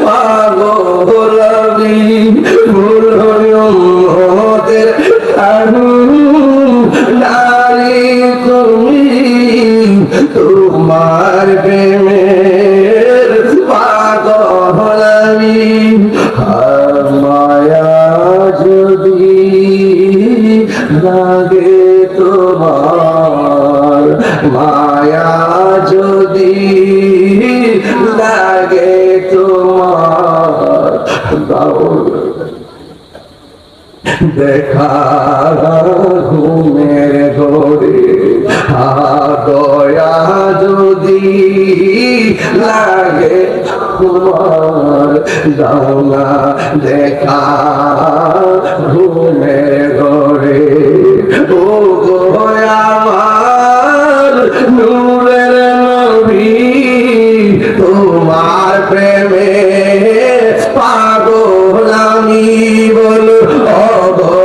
পাগল আমি ভুল উম্মতের নারী তুমি তোমার প্রেমের পাগল আমি মায়া যদি লাগে তোমার মায়া যদি লাগে তোমার দেখা ঘুমের ঘরে দয়া যদি লাগে তোমার দাও না দেখা ঘুমের ঘরে ও গো আমার নূরের নবী তোমার প্রেমে পাগল আমি বলো ও গো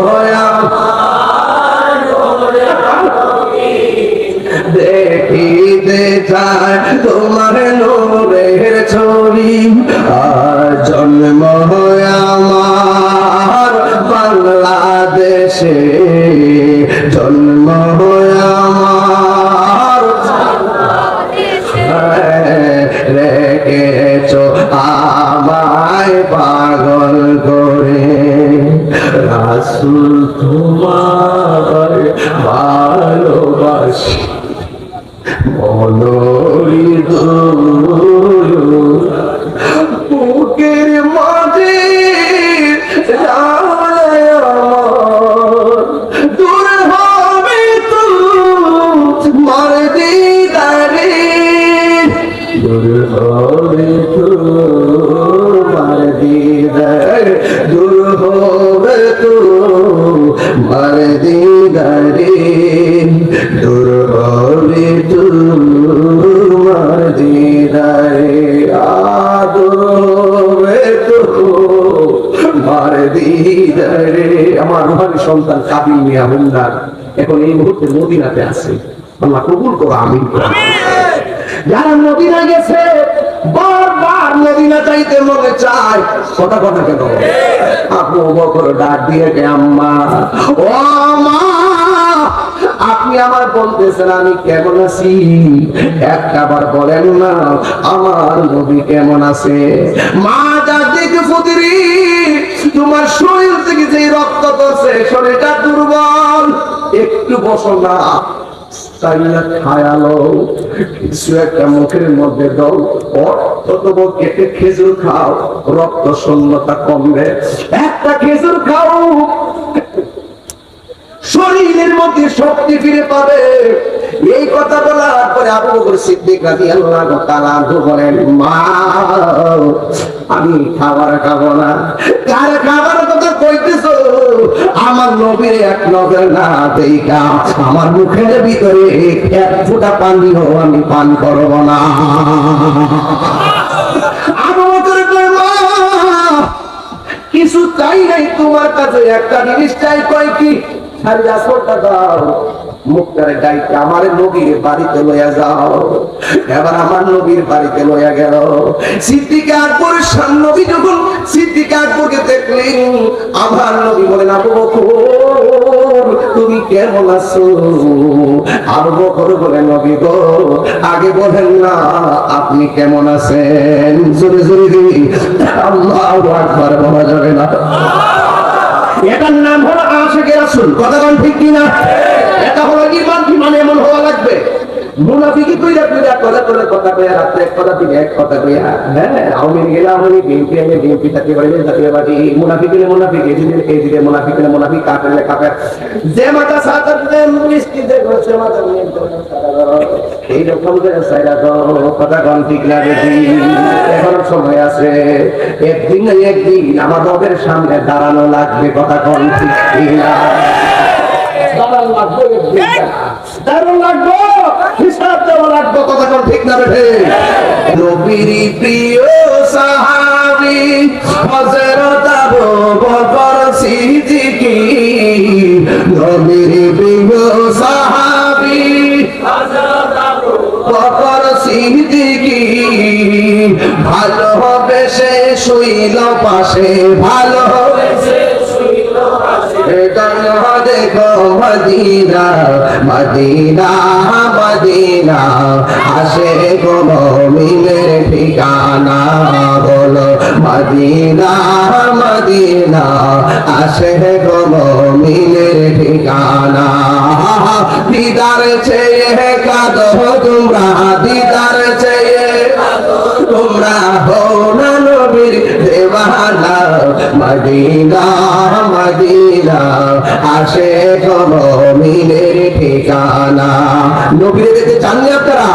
দেখিতে চায় তোমার নূরের ছবি আর জন্ম আমার বাংলাদেশে জন্ম আমার রেখেছ আমায় পাগল করে রাসূল তোমার ভালোবাসি মনোরি বুকের মাঝে দূর হবে তোমার দিদারে দূর হবে তোমার দিদার দূর হবে তোমার দিদারে দূর হবে তোমার দিদারে আদর হবে তোমার দিদারে। আমার রুহানি সন্তান কাবিল মিয়া মুন্নার এখন এই মুহূর্তে মদিনাতে আছে, আল্লাহ কবুল করো আমিন। যারা মদিনা গেছে বারবার মদিনা চাইতে মনে চায়, কথা কথা কেন আবু বকর ডাক দিয়ে কে আম্মা ও মা আপনি আমার বলতেছেন আমি কেমন আছি, একবার বলেন না আমার নবী কেমন আছে। মা যা দেখে ফুতিরি তোমার শরীর থেকে যে রক্ত পড়ছে শরীরটা দুর্বল, একটু বসো না খায়ালো কিছু একটা মুখের মধ্যে দাও অথবা কেটে খেজুর খাও রক্ত শূন্যতা কমবে, একটা খেজুর খাও শরীরের মধ্যে শক্তি ফিরে পাবে। এই কথা বলার পরে আবু বকর সিদ্দিক রাদিয়াল্লাহু তাআলা বলেন মা আমি খাবার খাবো না। কার খাবার কথা কইতেছো? আমার নবীর এক নজর না দেখা আমার মুখের ভিতরে এক ফোঁটা পানিও আমি পান করব না। আবু বকর কয় মা কিছু চাই নাই তোমার কাছে, একটা জিনিস চাই। কয় কি? মুখটারে ডাইকে আমার নবীর বাড়িতে লইয়া যাও। এবার আমার নবীর বাড়িতে লইয়া গেল। সিদ্দিক আকবরের নবী যখন সিদ্দিক আকবরকে দেখলেন আমার নবী বলেন আবু বকর তুমি কেমন আছো? আবু বকর বলেন নবী গো আগে বলেন না আপনি কেমন আছেন। জোরে জোরে দিই আল্লাহু আকবার বলা যাবে না। এটার নাম হলো আশিকে রাসূল, কথা কোন ঠিক কিনা? এটা হলো ঈমান, ঈমান এমন হওয়া লাগবে। মুনাফিকি কইরা কইরা কথা করে কথা কইয়া রাতে এক কথা দিনে এক কথা কইয়া হ্যাঁ আওয়ামী লীগ আমি বিএনপি আমি বিএনপি থাকি বাড়ি জাতীয় পার্টি মুনাফিকি মুনাফিকি এই দিকে মুনাফিকি মুনাফিক কাফের কাফের যে মাথা সাতার দেন মিষ্টি দে গোছে মাথা নিয়ে এই রকম করে সাইরা দাও, কথা কোন ঠিক না? বেশি এখনো সময় আছে, একদিন না একদিন আমার রবের সামনে দাঁড়ানো লাগবে, কথা কোন ঠিক কিনা? দাঁড়ানো লাগবে, দাঁড়ানো লাগবে, হিসাব দেওয়া লাগবে, কথা কোন ঠিক না? বেঠে নবীর প্রিয় সাহাবী হযরত আবু বকর সিদ্দিক, নবীর প্রিয় সাহাবী হযরত আবু বকর সিদ্দিক, ভালোবেসে শুইল পাশে ভালো দেখো মদিনা মদিনা মদিনা আসে গো মুমিনের ঠিকানা বলো মদিনা মদিনা আসে গো মুমিনের ঠিকানা দিদার চেয়ে কাঁদো তোমরা দিদার চেয়ে তোমরা হো না নবীর দেওয়ানা মদিনা মদিনা আসে গো মুমিনের ঠিকানা নবীর দেখতে জানলে আপনারা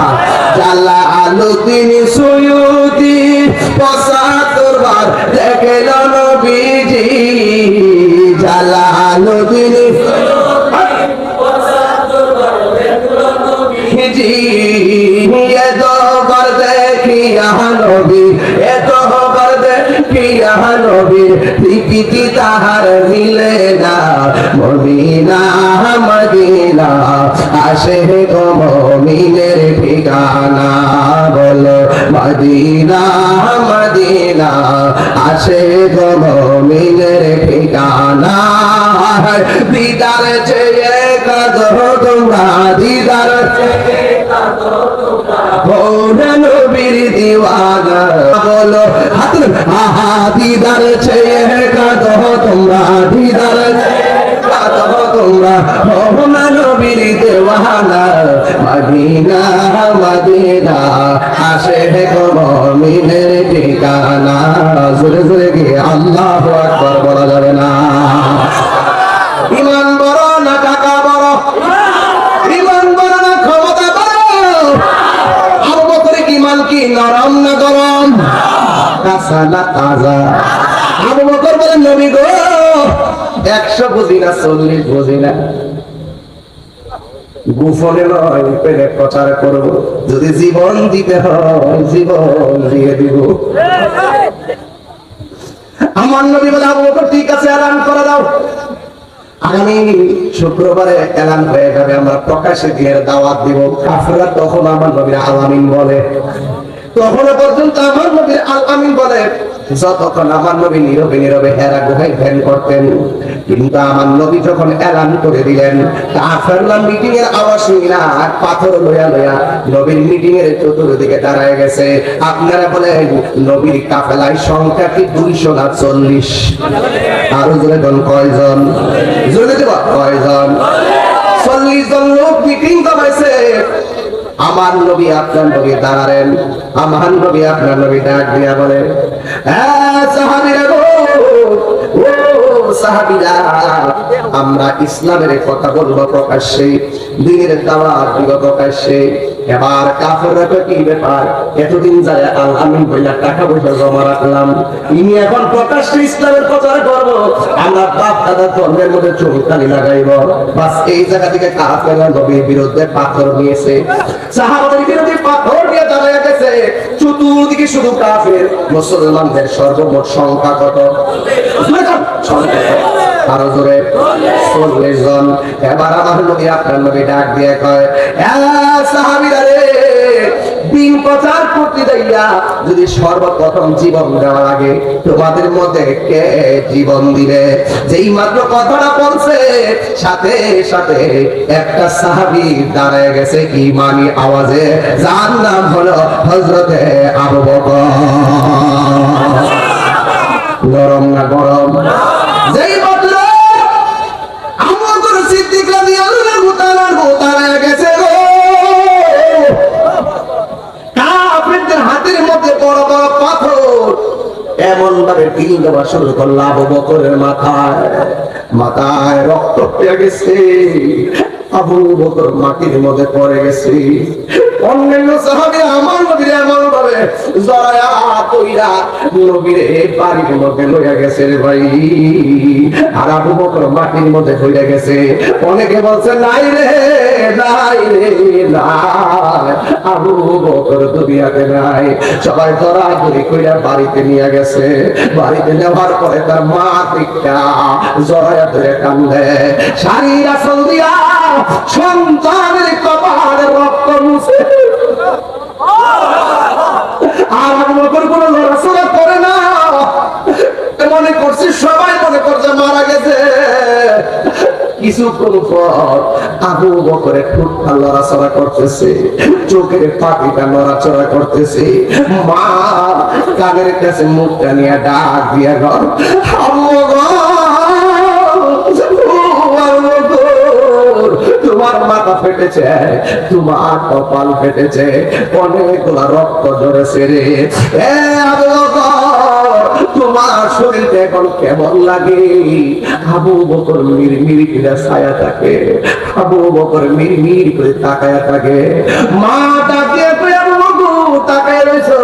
জালালউদ্দিন সুয়ুতি ৭৫ বার দেখল নবীজি জালালউদ্দিন জি এতবার দেখিয়া নবী এতবার দেখিয়া নবী প্রীতি তাহার মিলে না মদিনা মদিনা আসে গো মুমিনের ঠিকানা বলো মদিনা মদিনা আসে গো মুমিনের ঠিকানা দিদার চেয়ে কাঁদো তোমরা দিদার চেয়ে কাঁদো তোমরা ভোলা নবীর দিওয়ানা বলো হাত আহা দিদার চেয়ে কাঁদো তোমরা দিদার চেয়ে কাঁদো তোমরা ভোলা নবীর দিওয়ানা মদিনা মদিনা আসে গো মুমিনের ঠিকানা জোরে জোরে গিয়ে আল্লাহু আকবার বলা যাবে না ইমান বড় না টাকা বড় ইমান বড় না ক্ষমতা বড় আবু বকরের ইমান কি নরম না গরম কাঁচা না তাজা আবু বকর বলেন নবী গো 100 বুঝি না 40 বুঝি না গোপনে নয় পেলে প্রচার করব যদি জীবন দিতে হয় জীবন দিয়ে দিব আমার নবী বলে আবু বকর ঠিক আছে এলান করে দাও আগামী শুক্রবারে এলান হয়ে যাবে আমরা প্রকাশ্যে দিয়ে দাওয়াত দিব কাফেররা তখন আমার নবীর আল আমিন বলে তখনও পর্যন্ত আমার নবীর আল আমিন বলে যতক্ষণ আমার নবী নীরবে নীরবে হেরা গুহায় ধ্যান করতেন কিন্তু আমার নবী যখন এলান করে দিলেন কাফেররা মিটিং এর আওয়াজ শুনি না পাথর লয়া লয়া নবীর মিটিং এর চতুর্দিকে দাঁড়ায় গেছে আপনারা বলেন নবীর কাফেলায় সংখ্যা কি 200 না 40 আরো জোরে কোন কয়জন জোরে দেব কয়জন 40 জন লোক মিটিং জমাইছে আমার নবী আপনার নবী দাঁড়ালেন আমার নবী আপনার নবী ডাক দিয়া বলে সাহাবীরা গো ও সাহাবীরা আমরা ইসলামের কথা বলবো প্রকাশ্যে দ্বীনের দাওয়াত দিব প্রকাশ্যে এবার কাফেররা তো কি ব্যাপার এতদিন যায় আল আমিন বইলা টাকা পয়সা জমা রাখলাম ইনি এখন প্রকাশ্যে ইসলামের প্রচার করব আমরা বাপ দাদা ধর্মের মধ্যে চুলকানি লাগাইব বাস এই জায়গা থেকে কাফেররা নবীর বিরুদ্ধে পাথর নিয়েছে সাহাবাদের বিরুদ্ধে পাথর নিয়ে দাঁড়ায় গেছে চতুর্দিকে শুধু কাফের মুসলমানদের সর্বমোট সংখ্যা কত আরো জোরে 40 জন এবার আমার নবী আপনার নবী ডাক দিয়ে কয় সাহাবীরা রে দিন প্রচার করতে যাইয়া যদি সর্বপ্রথম জীবন দেওয়া লাগে তোমাদের মধ্যে কে জীবন দিবে যেই মাত্র কথাটা বলছে সাথে সাথে একটা সাহাবী দাঁড়ায় গেছে ঈমানি আওয়াজে যার নাম হলো হযরতে আবু বকর গরম না গরম যেই মাত্র আবু বকর সিদ্দিক রাদিয়াল্লাহু তাআলা দাঁড়ায় গেছে হাতের মধ্যে বড় বড় পাথর এমন ভাবে ঢিল দেওয়া শুরু করল আবু বকরের মাথায় রক্ত পেয়ে গেছে আবু বকর মাটির মধ্যে পড়ে গেছে অন্যান্য সাহাবী আমার নবীর এমন ভাবে জড়ায়া কইরা নবীর বাড়ির মধ্যে লইয়া গেছে ভাই আর আবু বকর মাটির মধ্যে পড়ে গেছে অনেকে বলছে নাই রে নাই আবু বকর দুনিয়াতে নাই সবাই ধরাধরি কইরা বাড়িতে নিয়ে গেছে বাড়িতে নেওয়ার পরে তার মা পিতা জড়ায়া ধরে কান্দে শাড়ির আঁচল দিয়া সন্তানের কপালে রক্ত মুছে আর আবু বকর কোনো লড়াচড়া করে না মনে করছি সবাই মনে করছে মারা গেছে। কিছুক্ষণ পর আবু বকরের ঠোঁটটা নড়াচড়া করতেছে, চোখের পাখিটা নড়াচড়া করতেছে। মা কানের কাছে মুখটা নিয়ে ডাক দিয়া গর, তোমার মাথা ফেটেছে, তোমার কপাল ফেটেছে, অনেকগুলা রক্ত ঝরেছে রে। এ আবু বকর, তোমার শরীরটা এখন কেমন লাগে? আবু বকর মিরমির করে ছায়া থাকে, আবু বকর মিরমির করে তাকায়া থাকে। মা ডাকে আবু বকর তাকায় রইছো,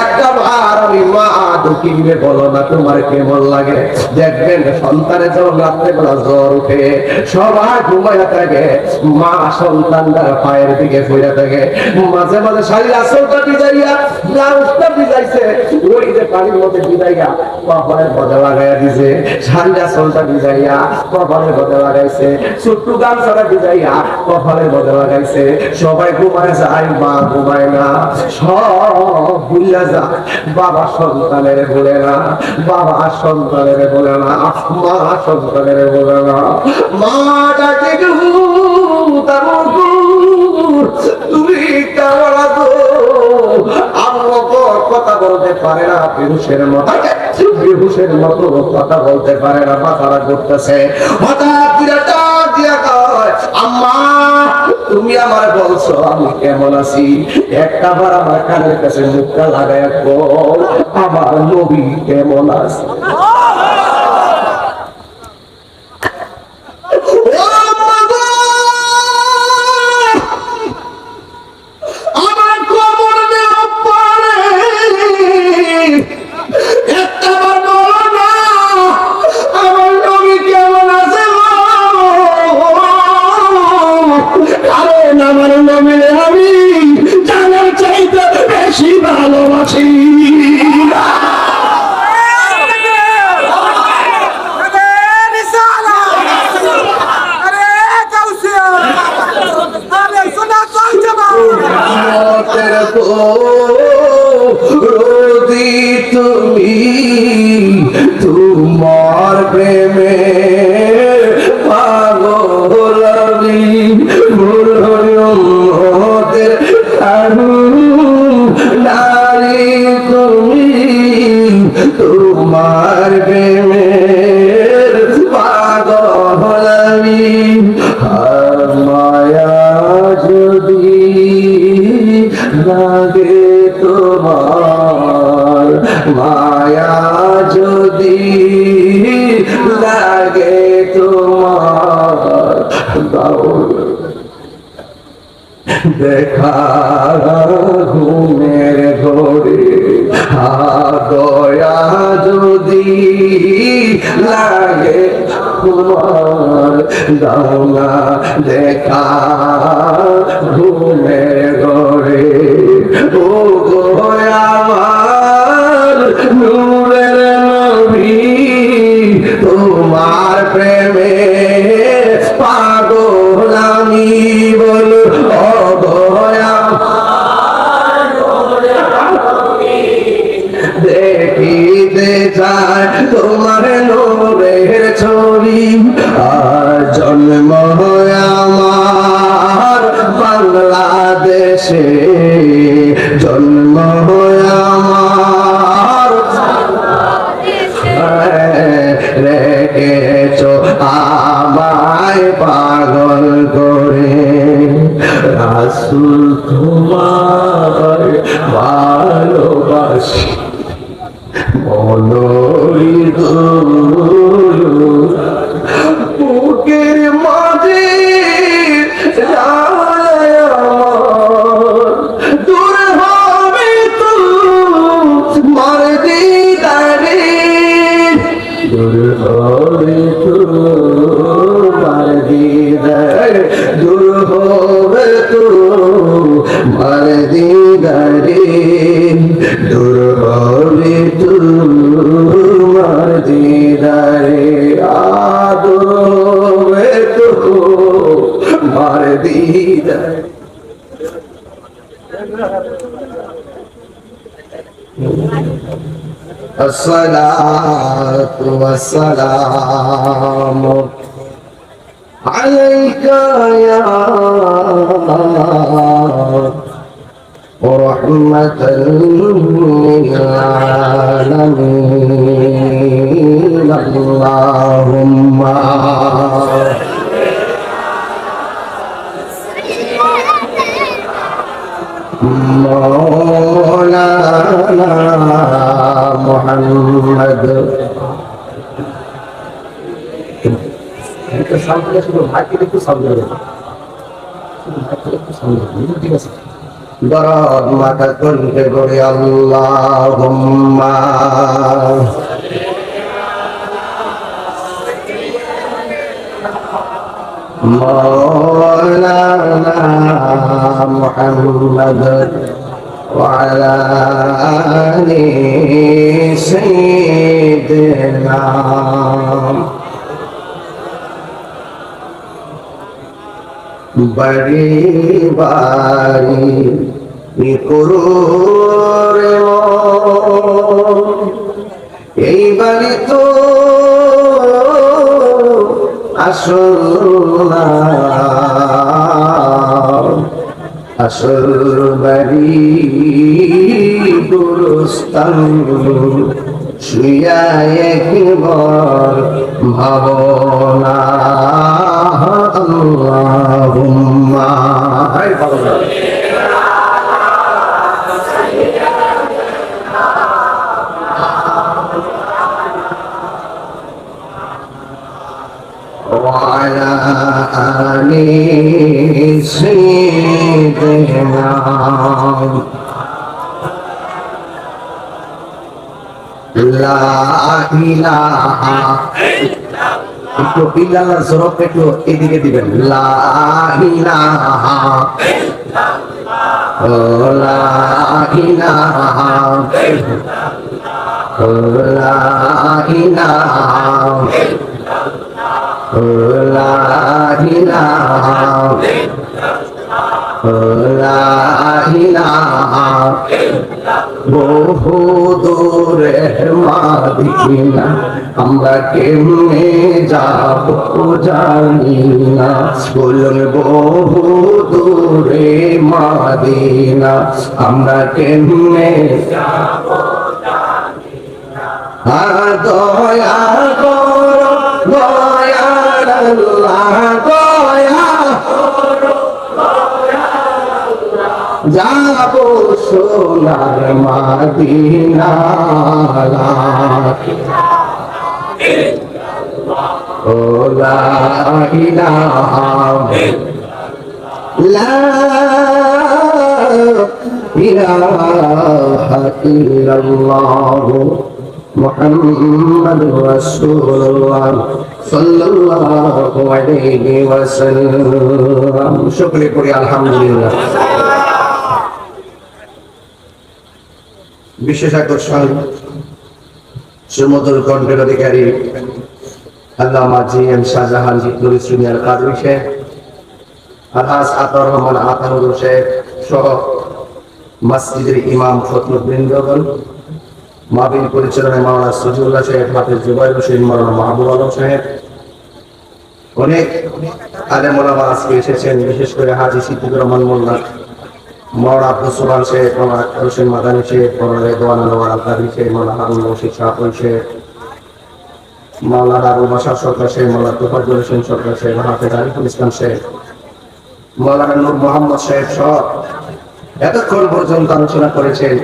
একটা বার আমি মা দুঃখিনে বলো না তোমার কেমন লাগে। দেখবেন সন্তানের যখন রাত্রেবেলা জ্বর উঠে সবাই ঘুমাইয়া থাকে, মা সন্তানটার পায়ের দিকে ফিরে থাকে, মাঝে মাঝে শাড়ির আঁচলটা ভিজাইয়া ব্লাউজটা ভিজাইছে, ওই যে পানির মধ্যে ভিজাইয়া কপালের মধ্যে লাগাইয়া দিছে, শাড়ির আঁচলটা ভিজাইয়া কপালের মধ্যে লাগাইছে, ছোট্ট গামছাটা ভিজাইয়া কপালের মধ্যে লাগাইছে। সবাই ঘুমায় যায়, মা ঘুমায় না, সব ভুলিয়া যায়। বাবা সন্তানের বলে না, বাবা সন্তানের বলে না, মা সন্তানের বলে না। মা ডাকে তুমি কেমন আছো? কথা বলতে পারে না, বেহুশের মতো কথা বলতে পারে না, মাথাটা করতেছে। হঠাৎ দিয়া কয়, আম্মা তুমি আমার বলছো আমি কেমন আছি? একটা বার আমার কানের কাছে মুখটা লাগায় বল, আমার নবী কেমন আছে? ভালোবাসি তুমি তোমার প্রেমে পাগল আমি নারী তুমি তোমার প্রেমের পাগল আমি। মায়া যদি লাগে তোমার, মায়া যদি লাগে তোমার, দেখা ঘুমের ঘরে দয়া যদি লাগে তোমার, দাও না দেখা ঘুমের ঘরে। ও গো আমার নূরের নবী, তোমার প্রেমে পাগল আমি বলো। দেখিতে চায় তোমার নূরের ছবি, আর জন্ম আমার বাংলাদেশে, জন্ম আমার রেখেছ আমায় পাগল করে। রাসূল তোমার ভালোবাসি মনোরি বুকের মাঝে দূর হবে তো মার দিদারে, দূর হবে তো মার দিদারে, দূর হবে তো মার দিদারে, দূর হবে তোমার দিদারে, আদর হবে তোমার দিদারে। الصلاة والسلام عليك يا رحمة للعالمين اللهم مولانا محمد দরদ মাথা কণ্ঠে করে আল্লাহুম্মা مولانا محمد وعلى آل سيدنا बड़ी बारी कुरूरे এই বাড়ি তো আসল বাড়ি গুরুস্থান শুয়া একবার ভাবনা আল্লাহুম্মা وعلى آل سيدنا لا إله একটু ইল্লাল্লাহ জরব একটু এদিকে দিবেন লা ইলাহা ইল্লাল্লাহ লা ইলাহা ইল্লাল্লাহ লা ইলাহা لا إله لا إله বহু দূরে মাদিনা আমরা কেমনে যাব জানি না বলুন বহু দূরে মাদিনা আমরা কেমনে যাব জানি না দয়া করো দয়া আল্লাহ দয়া যাব সোনার মাদিনা ও লা ইলাহা লা ইলাহা ইল্লাল্লাহ محمد رسول الله صلى الله عليه وسلم شكرا করি আলহামদুলিল্লাহ বিশেষ আকর্ষণ সুমধুর কণ্ঠের অধিকারী আল্লামা G M Shahjahan Nurul senior Kazi Sheikh আলহাজ আতাউর রহমান আতাউর শেখ সহ মসজিদের ইমাম খতিব বৃন্দগণ মাহফিল পরিচালনায় মাওলানা সজিউল্লাহ সাহেব, হাফেজ জুবাইর হোসেন, মাওলানা মাহবুব আলম সাহেব, অনেক আলেম ওলামা আজকে এসেছেন। বিশেষ করে হাজী সিদ্দিকুর রহমান মোল্লা, মাওলানা আব্দুল সোবহান সাহেব, মাওলানা আক্তার হোসেন মাদানী সাহেব, মাওলানা রেদওয়ান আনোয়ার আল-কাদরি সাহেব, মাওলানা হারুন রশিদ শাহপুর সাহেব, মাওলানা আবুল বাশার সরকার সাহেব, মাওলানা তোফাজ্জল হোসেন সরকার সাহেব, হাফেজ আরিফুল ইসলাম সাহেব, মাওলানা নূর মোহাম্মদ সাহেব সহ এতক্ষণ পর্যন্ত আলোচনা করেছেন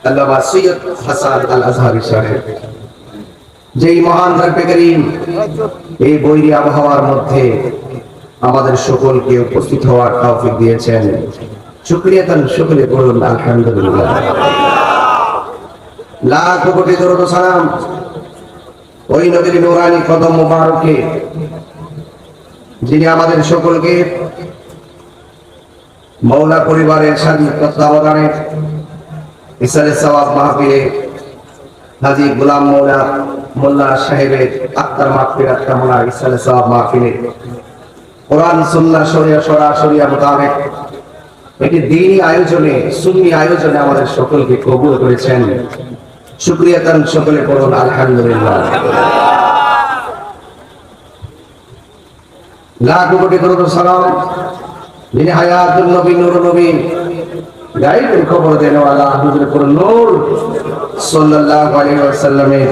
আল্লামা সৈয়দ হাসান আল আজহারি সাহেব। যেই মহান রব্বে করিম এই বৈরী আবহাওয়ার মধ্যে আমাদের সকলকে উপস্থিত হওয়ার তৌফিক দিয়েছেন, শুকরিয়া করুন আলহামদুলিল্লাহ। লাখ কোটি দরুদ ও সালাম ওই নবীর নূরানী কদম মুবারকে, যিনি আমাদের সকলকে মাওলা পরিবারের সাথে তত্ত্বাবধানে ইসালে সওয়াব মাহফিলে হাজী গোলাম মৌলা মোল্লা সাহেবের আত্মার মাগফিরাত কামনা ইসালে সওয়াব মাহফিলে কোরআন সুন্নাহ শরিয়া শরিয়া মোতাবেক একটি দ্বীনি আয়োজনে, সুন্নি আয়োজনে আমাদের সকলকে কবুল করেছেন। শুকরিয়া তার সকলে পড়ুন আলহামদুলিল্লাহ। লাখ কোটি করোড় সালাম যিনি হায়াতুল নবী নূর নবী গায়েবের খবর দেনওয়ালা হুজুর পুর নূর সাল্লাল্লাহু আলাইহি ওয়াসাল্লামের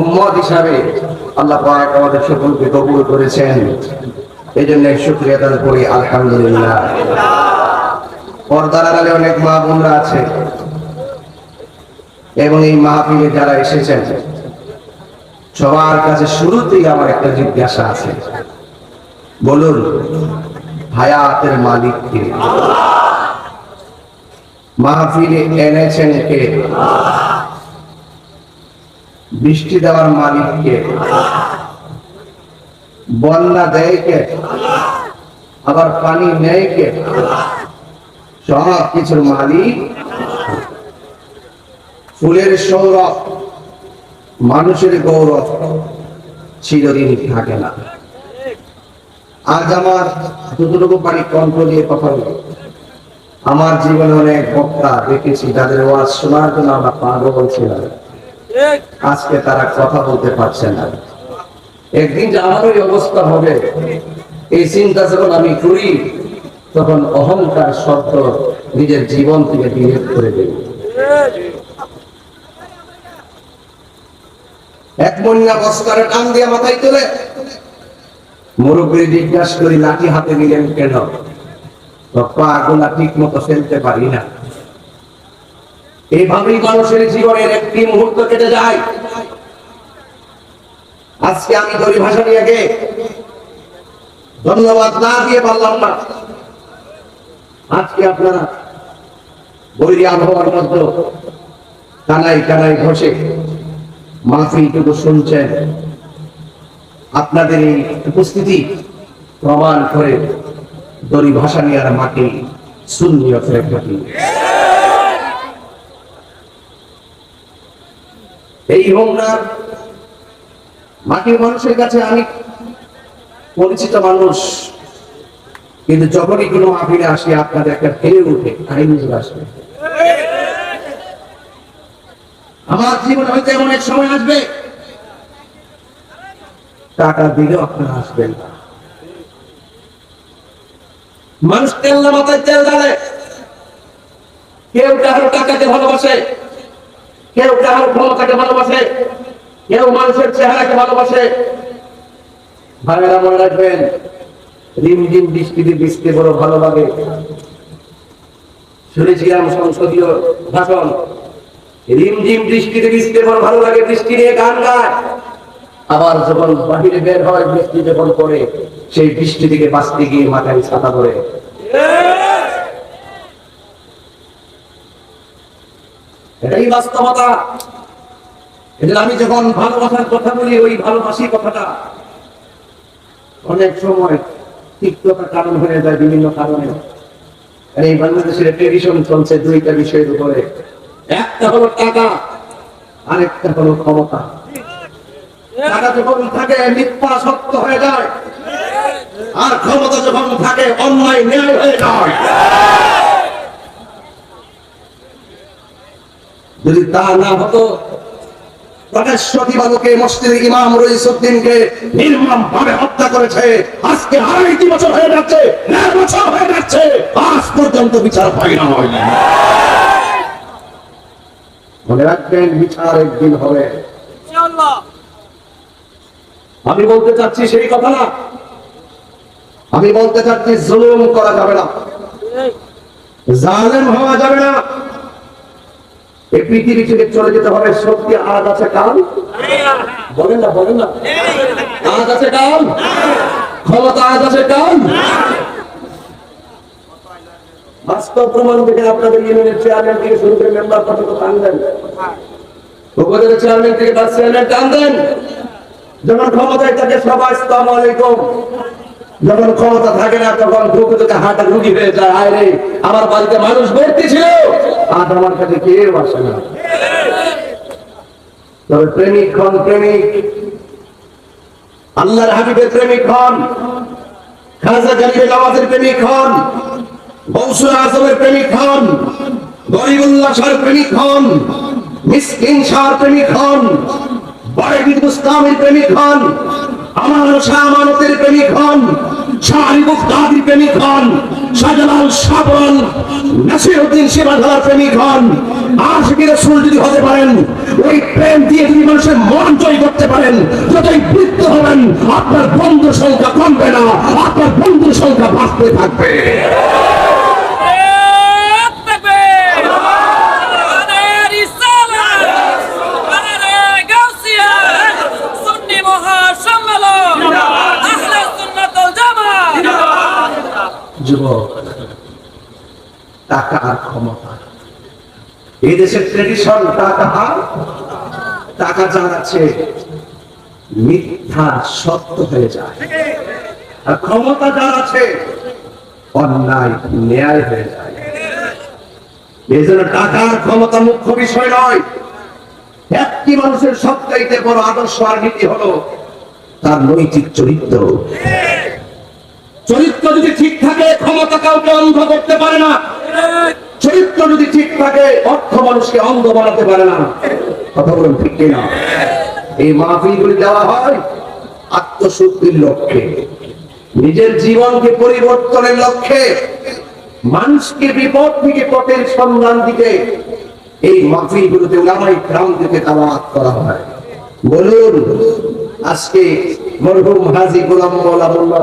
উম্মত হিসাবে আল্লাহ পাক আমাদের সকলকে কবুল করেছেন, এজন্য শুকরিয়া আদায় করি আলহামদুলিল্লাহ। পর্দার আড়ালে অনেক মা বোনরা আছে এবং এই মাহফিলে যারা এসেছেন সবার কাছে শুরুতেই আমার একটা জিজ্ঞাসা আছে, বলুন হায়াতের মালিক কে? মাহফিলে এনেছেন কে? বৃষ্টি দেওয়ার মালিক কে? বন্যা দেয় কে? আবার পানি নেয় কে? সব কিছুর মালিক। ফুলের সৌরভ, মানুষের গৌরব চিরদিন থাকে না। আজ আমার যতটুকু পারি কণ্ঠ দিয়ে কথা বলি, আমার জীবনে অনেক বক্তা দেখেছি যাদের ওয়াজ শোনার জন্য আমরা পাগল ছিলাম, আজকে তারা কথা বলতে পারছে না। একদিন যে আমারই অবস্থা হবে এই চিন্তা যখন আমি করি, তখন অহংকার শব্দ নিজের জীবন থেকে বিলেপ করে দেব। এক মন্যা বস্তারে টান দিয়ে মাথায় তোলে, মুরব্বী জিজ্ঞাসা করি লাঠি হাতে নিলেন কেন? পা গোলা ঠিক মতো ফেলতে পারি না। এইভাবেই মানুষের জীবনের একটি মুহূর্ত কেটে যায়। আজকে আমি দড়ি ভাষা নিয়ে গে ধন্যবাদ না দিয়ে পারলাম না। আজকে আপনারা বৈরী আবহাওয়ার মধ্যে কানাই কানাই ঘষে মাহফিলটুকু শুনছেন, আপনাদের এই উপস্থিতি প্রমাণ করে দড়ি ভাষা নিয়ে আর মাকে সুন্নিয়ত রেখাটি। এই হোমনার মাটির মানুষের কাছে আমি পরিচিত মানুষ, কিন্তু যখনই কোনো মাহফিলে আসি আপনাদের একটা ফেলে উঠে কাহিনী আসবে। আমার জীবনে হয়তো এমন এক সময় আসবে টাকা দিলেও আপনারা আসবেন না। মানুষ তেল না মাথায় তেল ঢালে, কেউ কারো টাকাকে ভালোবাসে, কেউ কারো ক্ষমতাকে ভালোবাসে, কেউ মানুষের চেহারাকে ভালোবাসে। ভাইয়েরা মনে রাখবেন, রিমঝিম বৃষ্টিতে ভিজতে বড় ভালো লাগে। শুনেছিলাম সংসদীয় ভাষণ, রিমঝিম বৃষ্টিতে ভিজতে বড় ভালো লাগে, বৃষ্টি নিয়ে গান গায়। আবার যখন বাহিরে বের হয় বৃষ্টি যখন পড়ে, সেই বৃষ্টি থেকে বাঁচতে গিয়ে মাথায় ছাতা ধরে। এটাই বাস্তবতা। এজন্য আমি যখন ভালোবাসার কথা বলি, ওই ভালোবাসি কথাটা অনেক সময় তিক্ততার কারণ হয়ে যায় বিভিন্ন কারণে। এই বাংলাদেশের টেলিভিশন চলছে দুইটা বিষয়ের উপরে, একটা হলো টাকা, আরেকটা হলো ক্ষমতা। টাকা যখন থাকে মিথ্যা সত্য হয়ে যায়, আর ক্ষমতা যখন থাকে অন্যায় ন্যায় হয়ে যায়। যদি তা না হতো, প্রকাশ্যে মসজিদের ইমাম রইসউদ্দিনকে নির্মমভাবে হত্যা করেছে। আজকে 2.5 বছর হয়ে যাচ্ছে, 1.5 বছর হয়ে যাচ্ছে, আজ পর্যন্ত বিচার হয় না। মনে রাখবেন, বিচার একদিন হবে ইনশাআল্লাহ। আমি বলতে চাচ্ছি সেই কথা না, আমি বলতে চাচ্ছি জুলুম করা যাবে না, জালেম হওয়া যাবে না। এই পৃথিবী থেকে চলে যেতে হবে। সত্যি আজ আছে কাল, বলেন না বলেন না, আজ আছে কাল, ক্ষমতা আজ আছে কাল। বাস্তব প্রমাণ থেকে আপনাদের ইউনিয়নের চেয়ারম্যান থেকে শুরু করে মেম্বার পর্যন্ত টান দেন, উপজেলা চেয়ারম্যান থেকে তার চেয়ারম্যান টান দেন। যখন ক্ষমতায় থাকে সবাই আসসালামু আলাইকুম, যখন ক্ষমতা থাকে না তখন ঢুকে ঢুকে হাঁটা রুগী হয়ে যায়। আয় রে, আমার বাড়িতে মানুষ ভর্তি ছিল, আজ আমার কাছে কেউ আসে না। তবে প্রেমিক হন, প্রেমিক আল্লাহর হাবিবের প্রেমিক হন, খাজা গরিবের নামাজের প্রেমিক হন, গৌসুল আজমের প্রেমিক হন, গরিবুল্লাহ শাহর প্রেমিক হন, মিসকিন শাহর প্রেমিক হন, বড়বীর মুস্তামের প্রেমিক হন, আমার শাহ আমানতের প্রেমিক হন, শাহরি মুফতাদির প্রেমিক হন, শাহজালাল শাবল নাসিরউদ্দিন শিবাধার প্রেমিক হন, আশিকি রাসূল যদি হতে পারেন, ওই প্রেম দিয়ে যদি মানুষের মন জয় করতে পারেন, যতই বৃদ্ধ হবেন আপনার বন্ধুর সংখ্যা কমবে না, আপনার বন্ধুর সংখ্যা বাড়তে থাকবে। যুবক, টাকা আর ক্ষমতা, এই দেশের ট্রেডিশন টাকা যার আছে মিথ্যা সত্য হয়ে যায়, আর ক্ষমতা যার আছে অন্যায় ন্যায় হয়ে যায়। এই জন্য টাকা আর ক্ষমতা মুখ্য বিষয় নয়। একটি মানুষের সবচাইতে বড় আদর্শ আর নীতি হলো তার নৈতিক চরিত্র। চরিত্র যদি ঠিক থাকে ক্ষমতা কাউকে অন্ধ করতে পারে না, চরিত্র যদি ঠিক থাকে অর্থ মানুষকে অন্ধ বানাতে পারে না। কথা বলুন ঠিক কিনা? এই মাহফিলগুলি দেওয়া হয় আত্মশুদ্ধির লক্ষ্যে, নিজের জীবনকে পরিবর্তনের লক্ষ্যে, মানুষকে বিপদ থেকে পথের সন্ধান দিতে এই মাহফিলগুলোতে উলামায়ে কেরাম থেকে দাওয়াত করা হয়। বলুন, আজকে মরহুম হাজী গোলাম মাওলা মোল্লা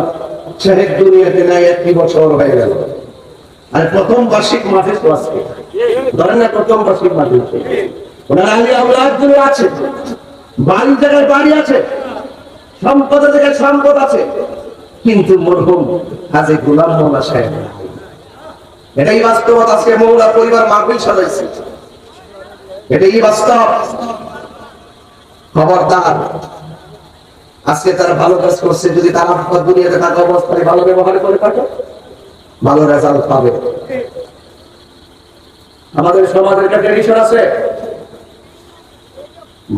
সাহেব দুনিয়াতে নাই 1 বছর হয়ে গেল, আর প্রথম বার্ষিক মাহফিল তো আজকে, ধরেন না প্রথম বার্ষিক মাহফিল। ওনার আলী আওলাদগুলো আছে, বাড়ি জায়গায় বাড়ি আছে, সম্পদের জায়গায় সম্পদ আছে, কিন্তু মরহুম হাজী গোলাম মাওলা সাহেব, এটাই বাস্তবতা। আজকে মৌলা পরিবার মাহফিল সাজাইছে, এটাই বাস্তব। খবরদার, আজকে তারা ভালো কাজ করছে, যদি তারা দুনিয়াতে থাকা অবস্থায় ভালো ব্যবহার করে থাকে ভালো রেজাল্ট পাবে। আমাদের সমাজের একটা ট্রেডিশন আছে,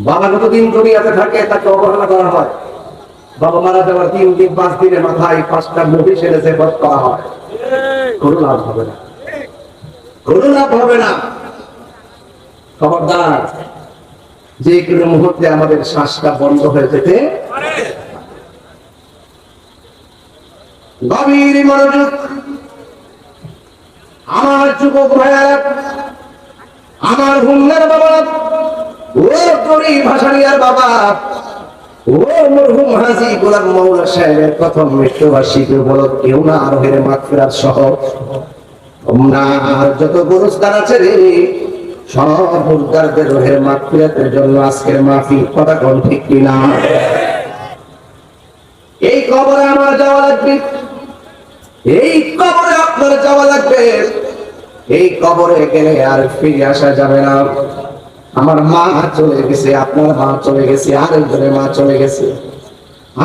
বাবা যতদিন দুনিয়াতে থাকে তাকে অবহেলা করা হয়, বাবা মারা যাওয়ার 3 দিন 5 দিনের মাথায় 5টা মহিষ এনে জেফত করা হয়। কোনো লাভ হবে না, কোনো লাভ হবে না। খবরদার, যে কোনো মুহূর্তে আমাদের শ্বাসটা বন্ধ হয়ে যেতে। গভীর মনোযোগ আমার যুবক ভাইয়েরা, আমার হুঙ্গার বাবা, ও গরিব ভাসানিয়ার বাবা, ও মরহুম হাজী গোলাম মাওলা সাহেবের প্রথম মৃত্যুবার্ষিকী উপলক্ষে ওনার রুহের মাগফিরাত সহ ওনার যত গুরুস্থান আছে রে, সব মুর্দারদের রুহের মাগফিরাতের জন্য আজকের মাহফিল। কথা কোন ঠিক কিনা? এই কবরে আমার যাওয়া লাগবে, এই কবরে আপনার যাওয়া লাগবে। এই কবরে গেলে আর ফিরে আসা যাবে না। আমার মা চলে গেছে, আপনার মা চলে গেছে, আরেকজনের মা চলে গেছে,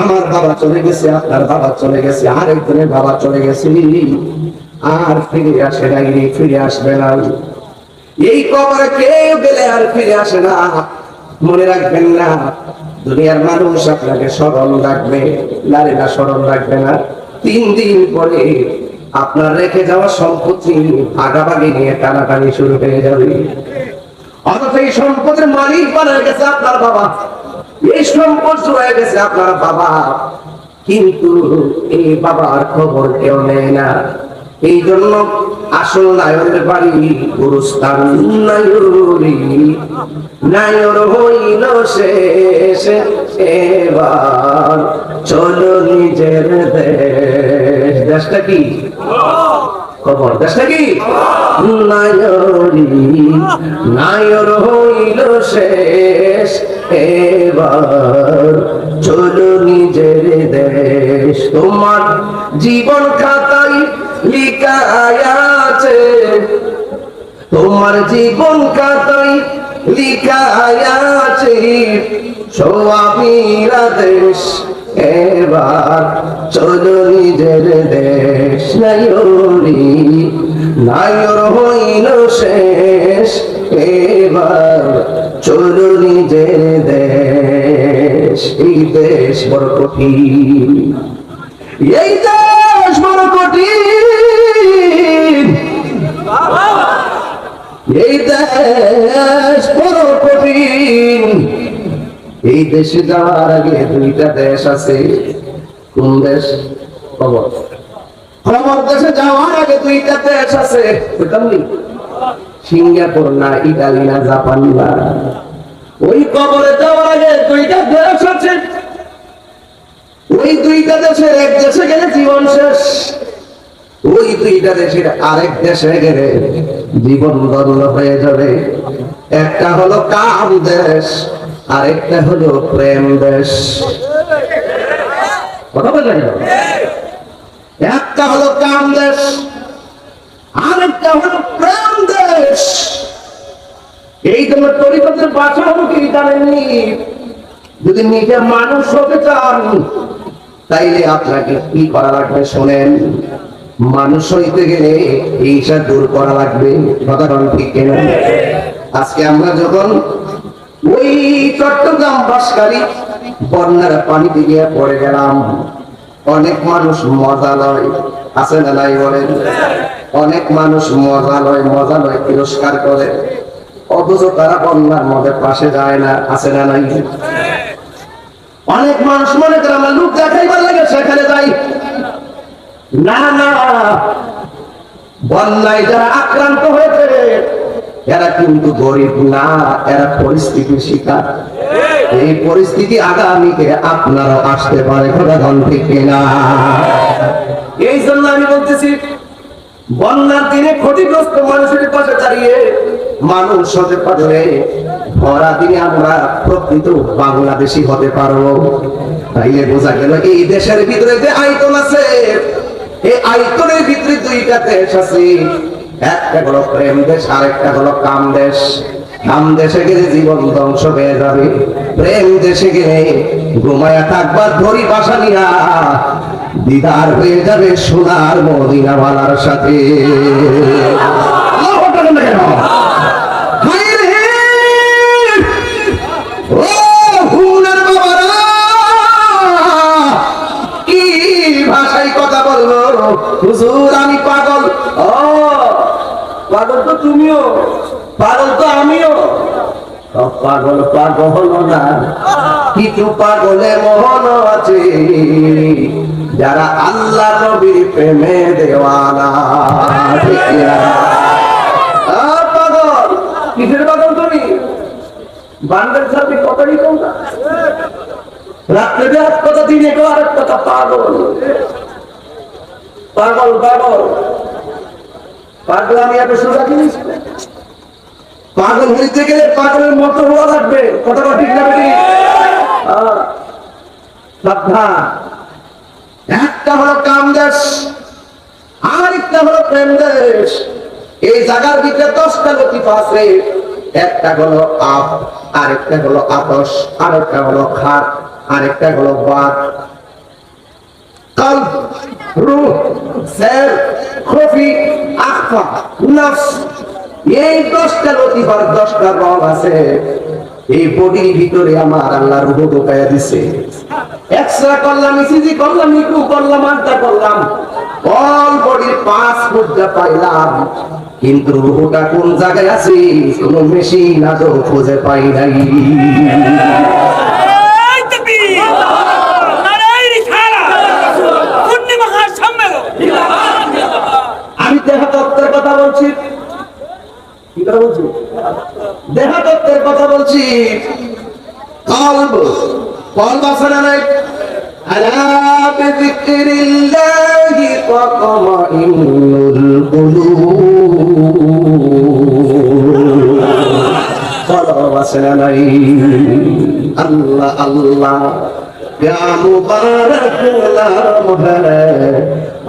আমার বাবা চলে গেছে, আপনার বাবা চলে গেছে, আরেকজনের বাবা চলে গেছে, আর ফিরে আসে নাই, ফিরে আসবে না। এই কবরে কেউ গেলে আর ফিরে আসে না। মনে রাখবেন না, দুনিয়ার মানুষ আপনাকে স্মরণ রাখবে, নারীরা স্মরণ রাখবে না। 3 দিন পরে আপনার রেখে যাওয়া সম্পত্তি ভাগাভাগি নিয়ে টানাটানি শুরু হয়ে যাবে। অথচ এই সম্পদের মালিক বানায় গেছে আপনার বাবা, এই সম্পদ হয়ে গেছে আপনার বাবা, কিন্তু এই বাবার খবর কেউ নেয় না। এই জন্য আসল নায়রের বাড়ি গুরুস্থান নায়রি, নায়র হইল শেষ, এবার চলো নিজের দেশ। দেশটা কি খবর? দেশটা কি? নায়রি, নায়র হইল শেষ, এবার চলো নিজের দেশ। তোমার জীবন খাতায় লিখা আছে, তোমার জীবন খাতায় লিখা আছে সোয়াবিরা দেশ, এবার চলো নিজের দেশ। নায়রি, নায়র হইল শেষ, এবার চলো নিজের দেশ। এই দেশ বড় কঠিন, এই দেশ বড় কঠিন, এই দেশ বড় কঠিন। এই দেশে যাওয়ার আগে দুইটা দেশ আছে। কোন দেশ? খবর দেশে যাওয়ার আগে দুইটা দেশ আছে, সিঙ্গাপুর না ইটালি না জাপান না। ওই কবরে যাওয়ার আগে দুইটা দেশ আছে। ওই দুইটা দেশের এক দেশে গেলে জীবন শেষ, ওই দুইটা দেশের আরেক দেশে গেলে জীবন ধন্য হয়ে যাবে। একটা হলো কাম দেশ, আরেকটা হলো প্রেম দেশ। কথা বলেন, একটা হলো কাম দেশ, আরেকটা হলো প্রেম দেশ। এই তোমার তরিকতের ভাষা হলো কি জানেননি? যদি নিজে মানুষ হতে চান তাইলে আপনাকে কি করা লাগবে শোনেন। মানুষ হইতে গেলে হিংসা দূর করা লাগবে। কথা ঠিক কেন? আজকে আমরা যখন ওই চট্টগ্রাম বাসকারী বন্যার পানিতে গিয়ে পড়ে গেলাম, অনেক মানুষ মজা লয়, আছে না নাই বলেন? অনেক মানুষ মজা লয় তিরস্কার করে, অথচ তারা বন্যার মধ্যে পাশে যায় না, আছে না নাই? অনেক মানুষ মনে করে আমরা লোক দেখাইবার লাগে সেখানে যাই। না না, বন্যায় যারা আক্রান্ত হয়েছে এরা কিন্তু গরিব না, এরা পরিস্থিতির শিকার। এই পরিস্থিতি আগামীতে আপনারাও আসতে পারে। কথা ঠিক কিনা? এই জন্য আমি বলতেছি, বন্যার দিনে ক্ষতিগ্রস্ত মানুষের পাশে দাঁড়িয়ে মানুষ হতে পারলে ভরা দিনে আমরা প্রকৃত বাংলাদেশী হতে পারবো। তাইলে বোঝা গেল এই দেশের ভিতরে যে আয়তন আছে, এই আয়তনের ভিতরে দুইটা দেশ আছে। একটা হলো প্রেম দেশ, আরেকটা হলো কাম দেশ। কাম দেশে গেলে জীবন ধ্বংস হয়ে যাবে, প্রেম দেশে গেলে ঘুমায়া থাকবার ধরি বাসা নিয়া দিদার হয়ে যাবে সোনার মদিনাওয়ালার সাথে। কি ভাষায় কথা বলবো হুজুর? আমি পাগল। ও পাগল তো তুমিও, পাগল তো আমিও। পাগল পাগল না, কিছু পাগলে মোহন আছে যারা আল্লাহ নবীর প্রেমে দেওয়ানা। ঠিক না? পাগল কিসের পাগল তুমি? বান্দার সাথে কথাই কম না, রাত্রে এক কথা দিনে আরেক কথা। পাগল পাগল পাগল পাগল। আমি এত সোজা জিনিস, পাগল হইতে গেলে পাগলের মতো হওয়া লাগবে। কথাটা ঠিক না? একটা হলো কাম দেশ, আরেকটা হলো প্রেম দেশ। এই জায়গার ভিতরে 10টা লতিফা আছে। একটা হলো আপ, আরেকটা হলো আতশ, আরেকটা হলো খাট, আরেকটা হলো বাত। কলব, রূহ, সের, খফি, আখফা, নফস, এই 10টা লতিফার 10টা রং আছে। এই বডির ভিতরে আমার আল্লাহ রূহ ঢুকাইয়া দিছে। এক্সরা করলাম, ইসিজি করলাম, ইকু করলাম, আড্ডা করলাম, অল বডির 5 মুদ্রা পাইলাম, কিন্তু রূহটা কোন জায়গায় আছে কোন মেশিন আজও খুঁজে পাই নাই। আমি দেহতত্ত্বের কথা বলছি। কি কথা বলছি? দেহতত্ত্বের কথা বলছি। কলব, কলব আছে না নাই? আলা বিযিকরিল্লাহি তাতমাইন্নুল কুলুব। কলব আছে না নাই? আল্লাহ আল্লাহ क्या मुबारक नाम है,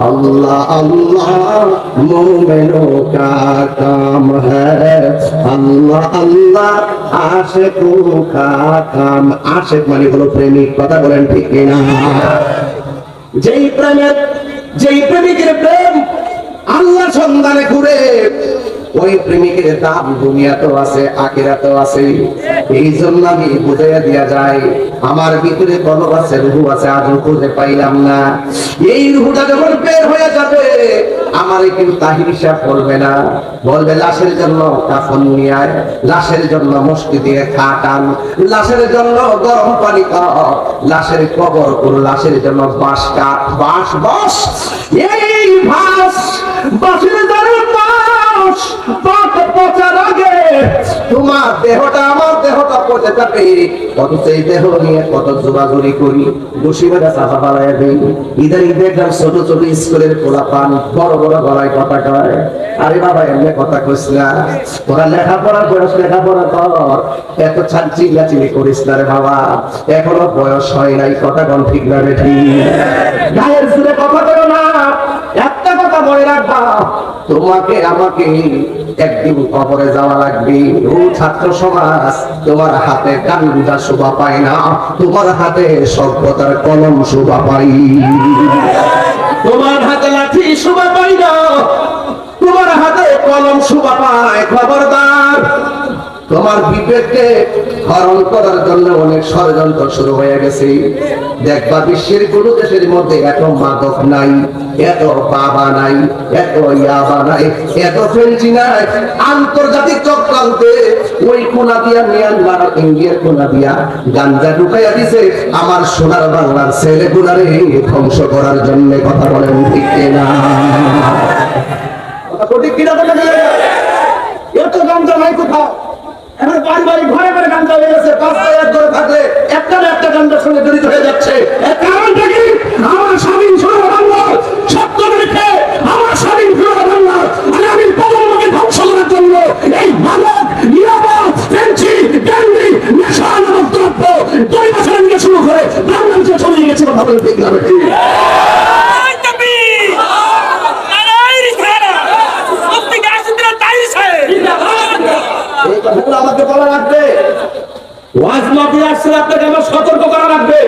अल्लाह अल्लाह मोमिनों का काम है, अल्लाह अल्लाह आशिकों का काम। आशिक माने হলো প্রেমিক। কথা বলেন ঠিক কিনা? যেই প্রেমিকের প্রেম আল্লাহ সন্ধানে ঘুরে, ওই প্রেমিকের দাম দুনিয়াতেও আছে আখিরাতেও আছে। এই জন্য আমি বুঝাইয়া দিয়া যায়, আমার ভিতরে কলব আছে, রূহ আছে, আজও খুঁজে পাইলাম না। এই রূহটা যখন বের হয়ে যাবে, আমারে কেউ তাহির হিসাব করবে না, বলবে লাশের জন্য কাফন নিয়ে আয়, লাশের জন্য মস্তি দিয়ে খাটান, লাশের জন্য গরম পানি খাও, লাশের কবর করো, লাশের জন্য বাঁশ কাঠ, বাঁশ বস, এই বাঁশ বাঁশের দ্বারা বাঁশ বাঁশ পচার আগে তোমার দেহটা আমার দেহটা পচে যাবে। কত সেই দেহ নিয়ে কত জোরাজুরি করি, বসি বেড়া চাপা পালাইয়া দিই। ইদানিং দেখলাম ছোট ছোট স্কুলের পোলাপান বড় বড় গলায় কথা কয়, আরে বাবা এমনি কথা কইস না, তোরা লেখাপড়ার বয়স, লেখাপড়া কর, এত চিল্লাচিল্লি করিস না রে বাবা, এখনো বয়স হয় নাই, কথা কোন ঠিক না রে ঠিক, গায়ের সুরে কথা বলো না। একটা কথা মনে রাখবা, তোমাকে আমাকে একদিন কবরে যাওয়া লাগবে। ও ছাত্র সমাজ, তোমার হাতে গান্ডা শোভা পায় না, তোমার হাতে সভ্যতার কলম শোভা পাই, তোমার হাতে লাঠি শোভা পাই না, তোমার হাতে কলম শোভা পায়। খবরদার, তোমার বিবেককে হরণ করার জন্য অনেক ষড়যন্ত্র শুরু হয়ে গেছে। দেখবা বিশ্বের কোন দেশের মধ্যে এত মাদক নাই, এত বাবা নাই, এত ইয়াবা নাই, এত ফেন্সি নাই। আন্তর্জাতিক চক্রান্তে ওই কোনা দিয়া মিয়ানমার, ইন্ডিয়ার কোনা দিয়া গাঞ্জা ঢুকাইয়া দিছে আমার সোনার বাংলার ছেলেগুলারে ধ্বংস করার জন্য। কথা বলেন ঠিক না? কথা ঠিক কিনা? এত গাঞ্জা নাই কোথাও, এখন পারিবারিক ঘরে ঘরে গাঞ্জা হয়ে গেছে। পাঁচটায় এক ঘরে থাকলে একটা না একটা গাঞ্জার সঙ্গে জড়িত হয়ে যাচ্ছে। এর কারণটা কি? আমার স্বাধীন সোনার বাংলা সত্য রেখে আমার স্বাধীন সোনার বাংলা আগামী প্রজন্মকে ধ্বংস করার জন্য এই মাদক, ইয়াবা, ফেন্সি, গ্যান্ডি, নেশা নামক দ্রব্য 2 বছর থেকে শুরু করে বাংলাদেশে ছড়িয়ে গেছে। কথা বলে ঠিক না? আমাকে বলা লাগবে, ওয়াজ মাহফিল আসলে আপনাকে আমার সতর্ক করা লাগবে।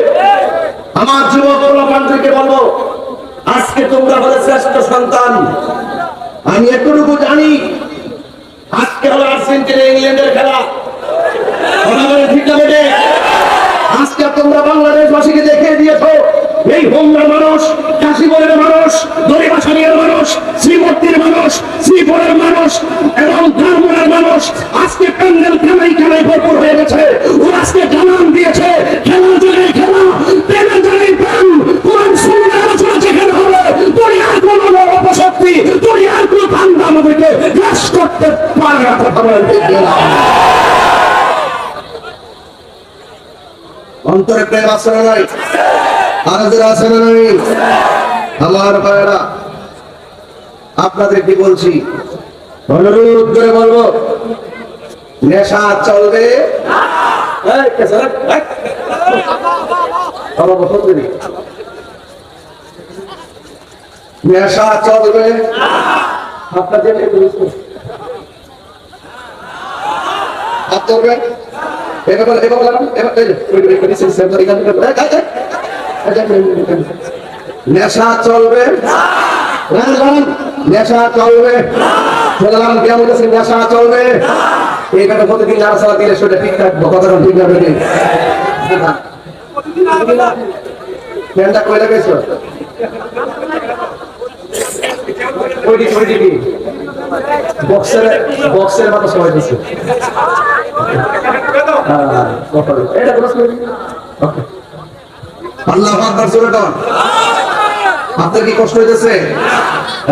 আমার যুবক পান্ডুকে বলবো, আজকে তোমরা হলে শ্রেষ্ঠ সন্তান। আমি এতটুকু জানি, আজকে হলো আর্জেন্টিনা ইংল্যান্ডের খেলা, ঠিক না বেটে? আজকে তোমরা বাংলাদেশবাসীকে দেখিয়ে দিয়েছো এই হোমনার মানুষ, কাশীপুরের মানুষ, দরিবাসানিয়ার মানুষ, শ্রীমূর্তির মানুষ, শ্রীপুরের মানুষ এবং ধারমুড়ার মানুষ আজকে প্যান্ডেল খেলায় ভরপুর হয়ে গেছে। ওরা আজকে জানান দিয়েছে, খেলার জায়গায় খেলা, প্রেমের জায়গায় প্রেম, কোরআন সুন্নাহ আলোচনা যেখানে হবে, দুনিয়ার কোনো অপশক্তি, দুনিয়ার কোনো বান্দা আমাদেরকে গ্রাস করতে পারে না। কথা বলেন ঠিক না? অন্তরে প্রেম আছে না নাই? আরাধের আছে না নাই? আমার ভাইরা, আপনাদের কি বলছি, অনুরোধ করে বলবো, নেশা চলবে নেশা চলবে আপনাদের চলবে। নেশা চলবে, নেশা চলবে, নেশা চলবে। এই কথা প্রতিদিন নাড়াচাড়া দিলে সেটা ঠিক থাকবো। কথাটা ঠিক না? কই লাগাইছ? বক্সের মতো সবাই দিচ্ছে। আল্লাহু আকবার, জোরে বল। আপনার কি কষ্ট হইতেছে?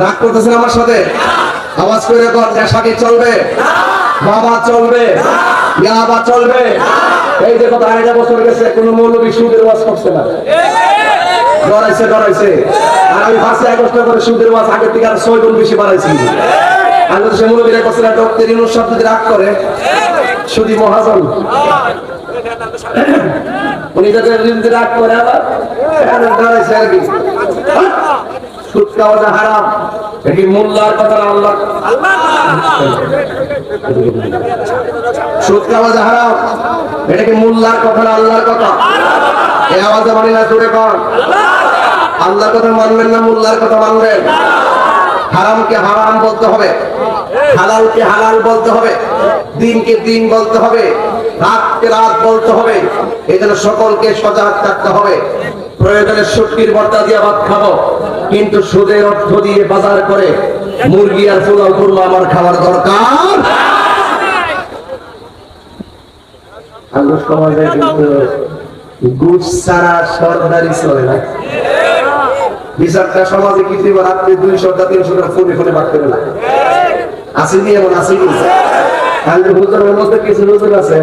রাগ করতেছেন আমার সাথে? আওয়াজ করে বল, নেশা কি চলবে? বাবা চলবে, ইয়াবা চলবে। এই যে কথা 2.5 বছর গেছে, কোন মৌলবী সুদের ওয়াজ করছে না, ডরাইছে। আর আমি 5 আগস্ট করে সুদের ওয়াজ আগের থেকে আর 6 গুণ বেশি বাড়াইছি। আমি তো সে মৌলবীরা করছে না, ডক্টর ইউনূস সাহেব যদি রাগ করে, সুদী মহাজন উনি যদি রাগ করে আবার ডরাইছে আর কি। সুদ খাওয়াটা হারাম, এটি মোল্লার কথা না আল্লাহ? সুদ খাওয়া হারাম, এটা কি মোল্লার কথা না আল্লাহর কথা? এই আওয়াজে মানি না, জোরে কর। আল্লাহর কথা মানবেন না মোল্লার কথা মানবেন? হারামকে হারাম বলতে হবে, হালালকে হালাল বলতে হবে, দিনকে দিন বলতে হবে, রাতকে রাত বলতে হবে। এই জন্য সকলকে সজাগ থাকতে হবে। প্রয়োজনে শুটকির ভর্তা দিয়ে ভাত খাবো, কিন্তু সুদের অর্থ দিয়ে বাজার করে মুরগি আর পোলাও করবো আমার খাওয়ার দরকার। সমাজে কিন্তু ঘুষ ছাড়া সরকারি চলে না। বিচারটা সমাজে কি রাত্রে 200-300 ফোনে ফোনে বাদ করে না। আসেনি এমন আসেনি। হুজুরের মধ্যে কিছু হুজুর আছে,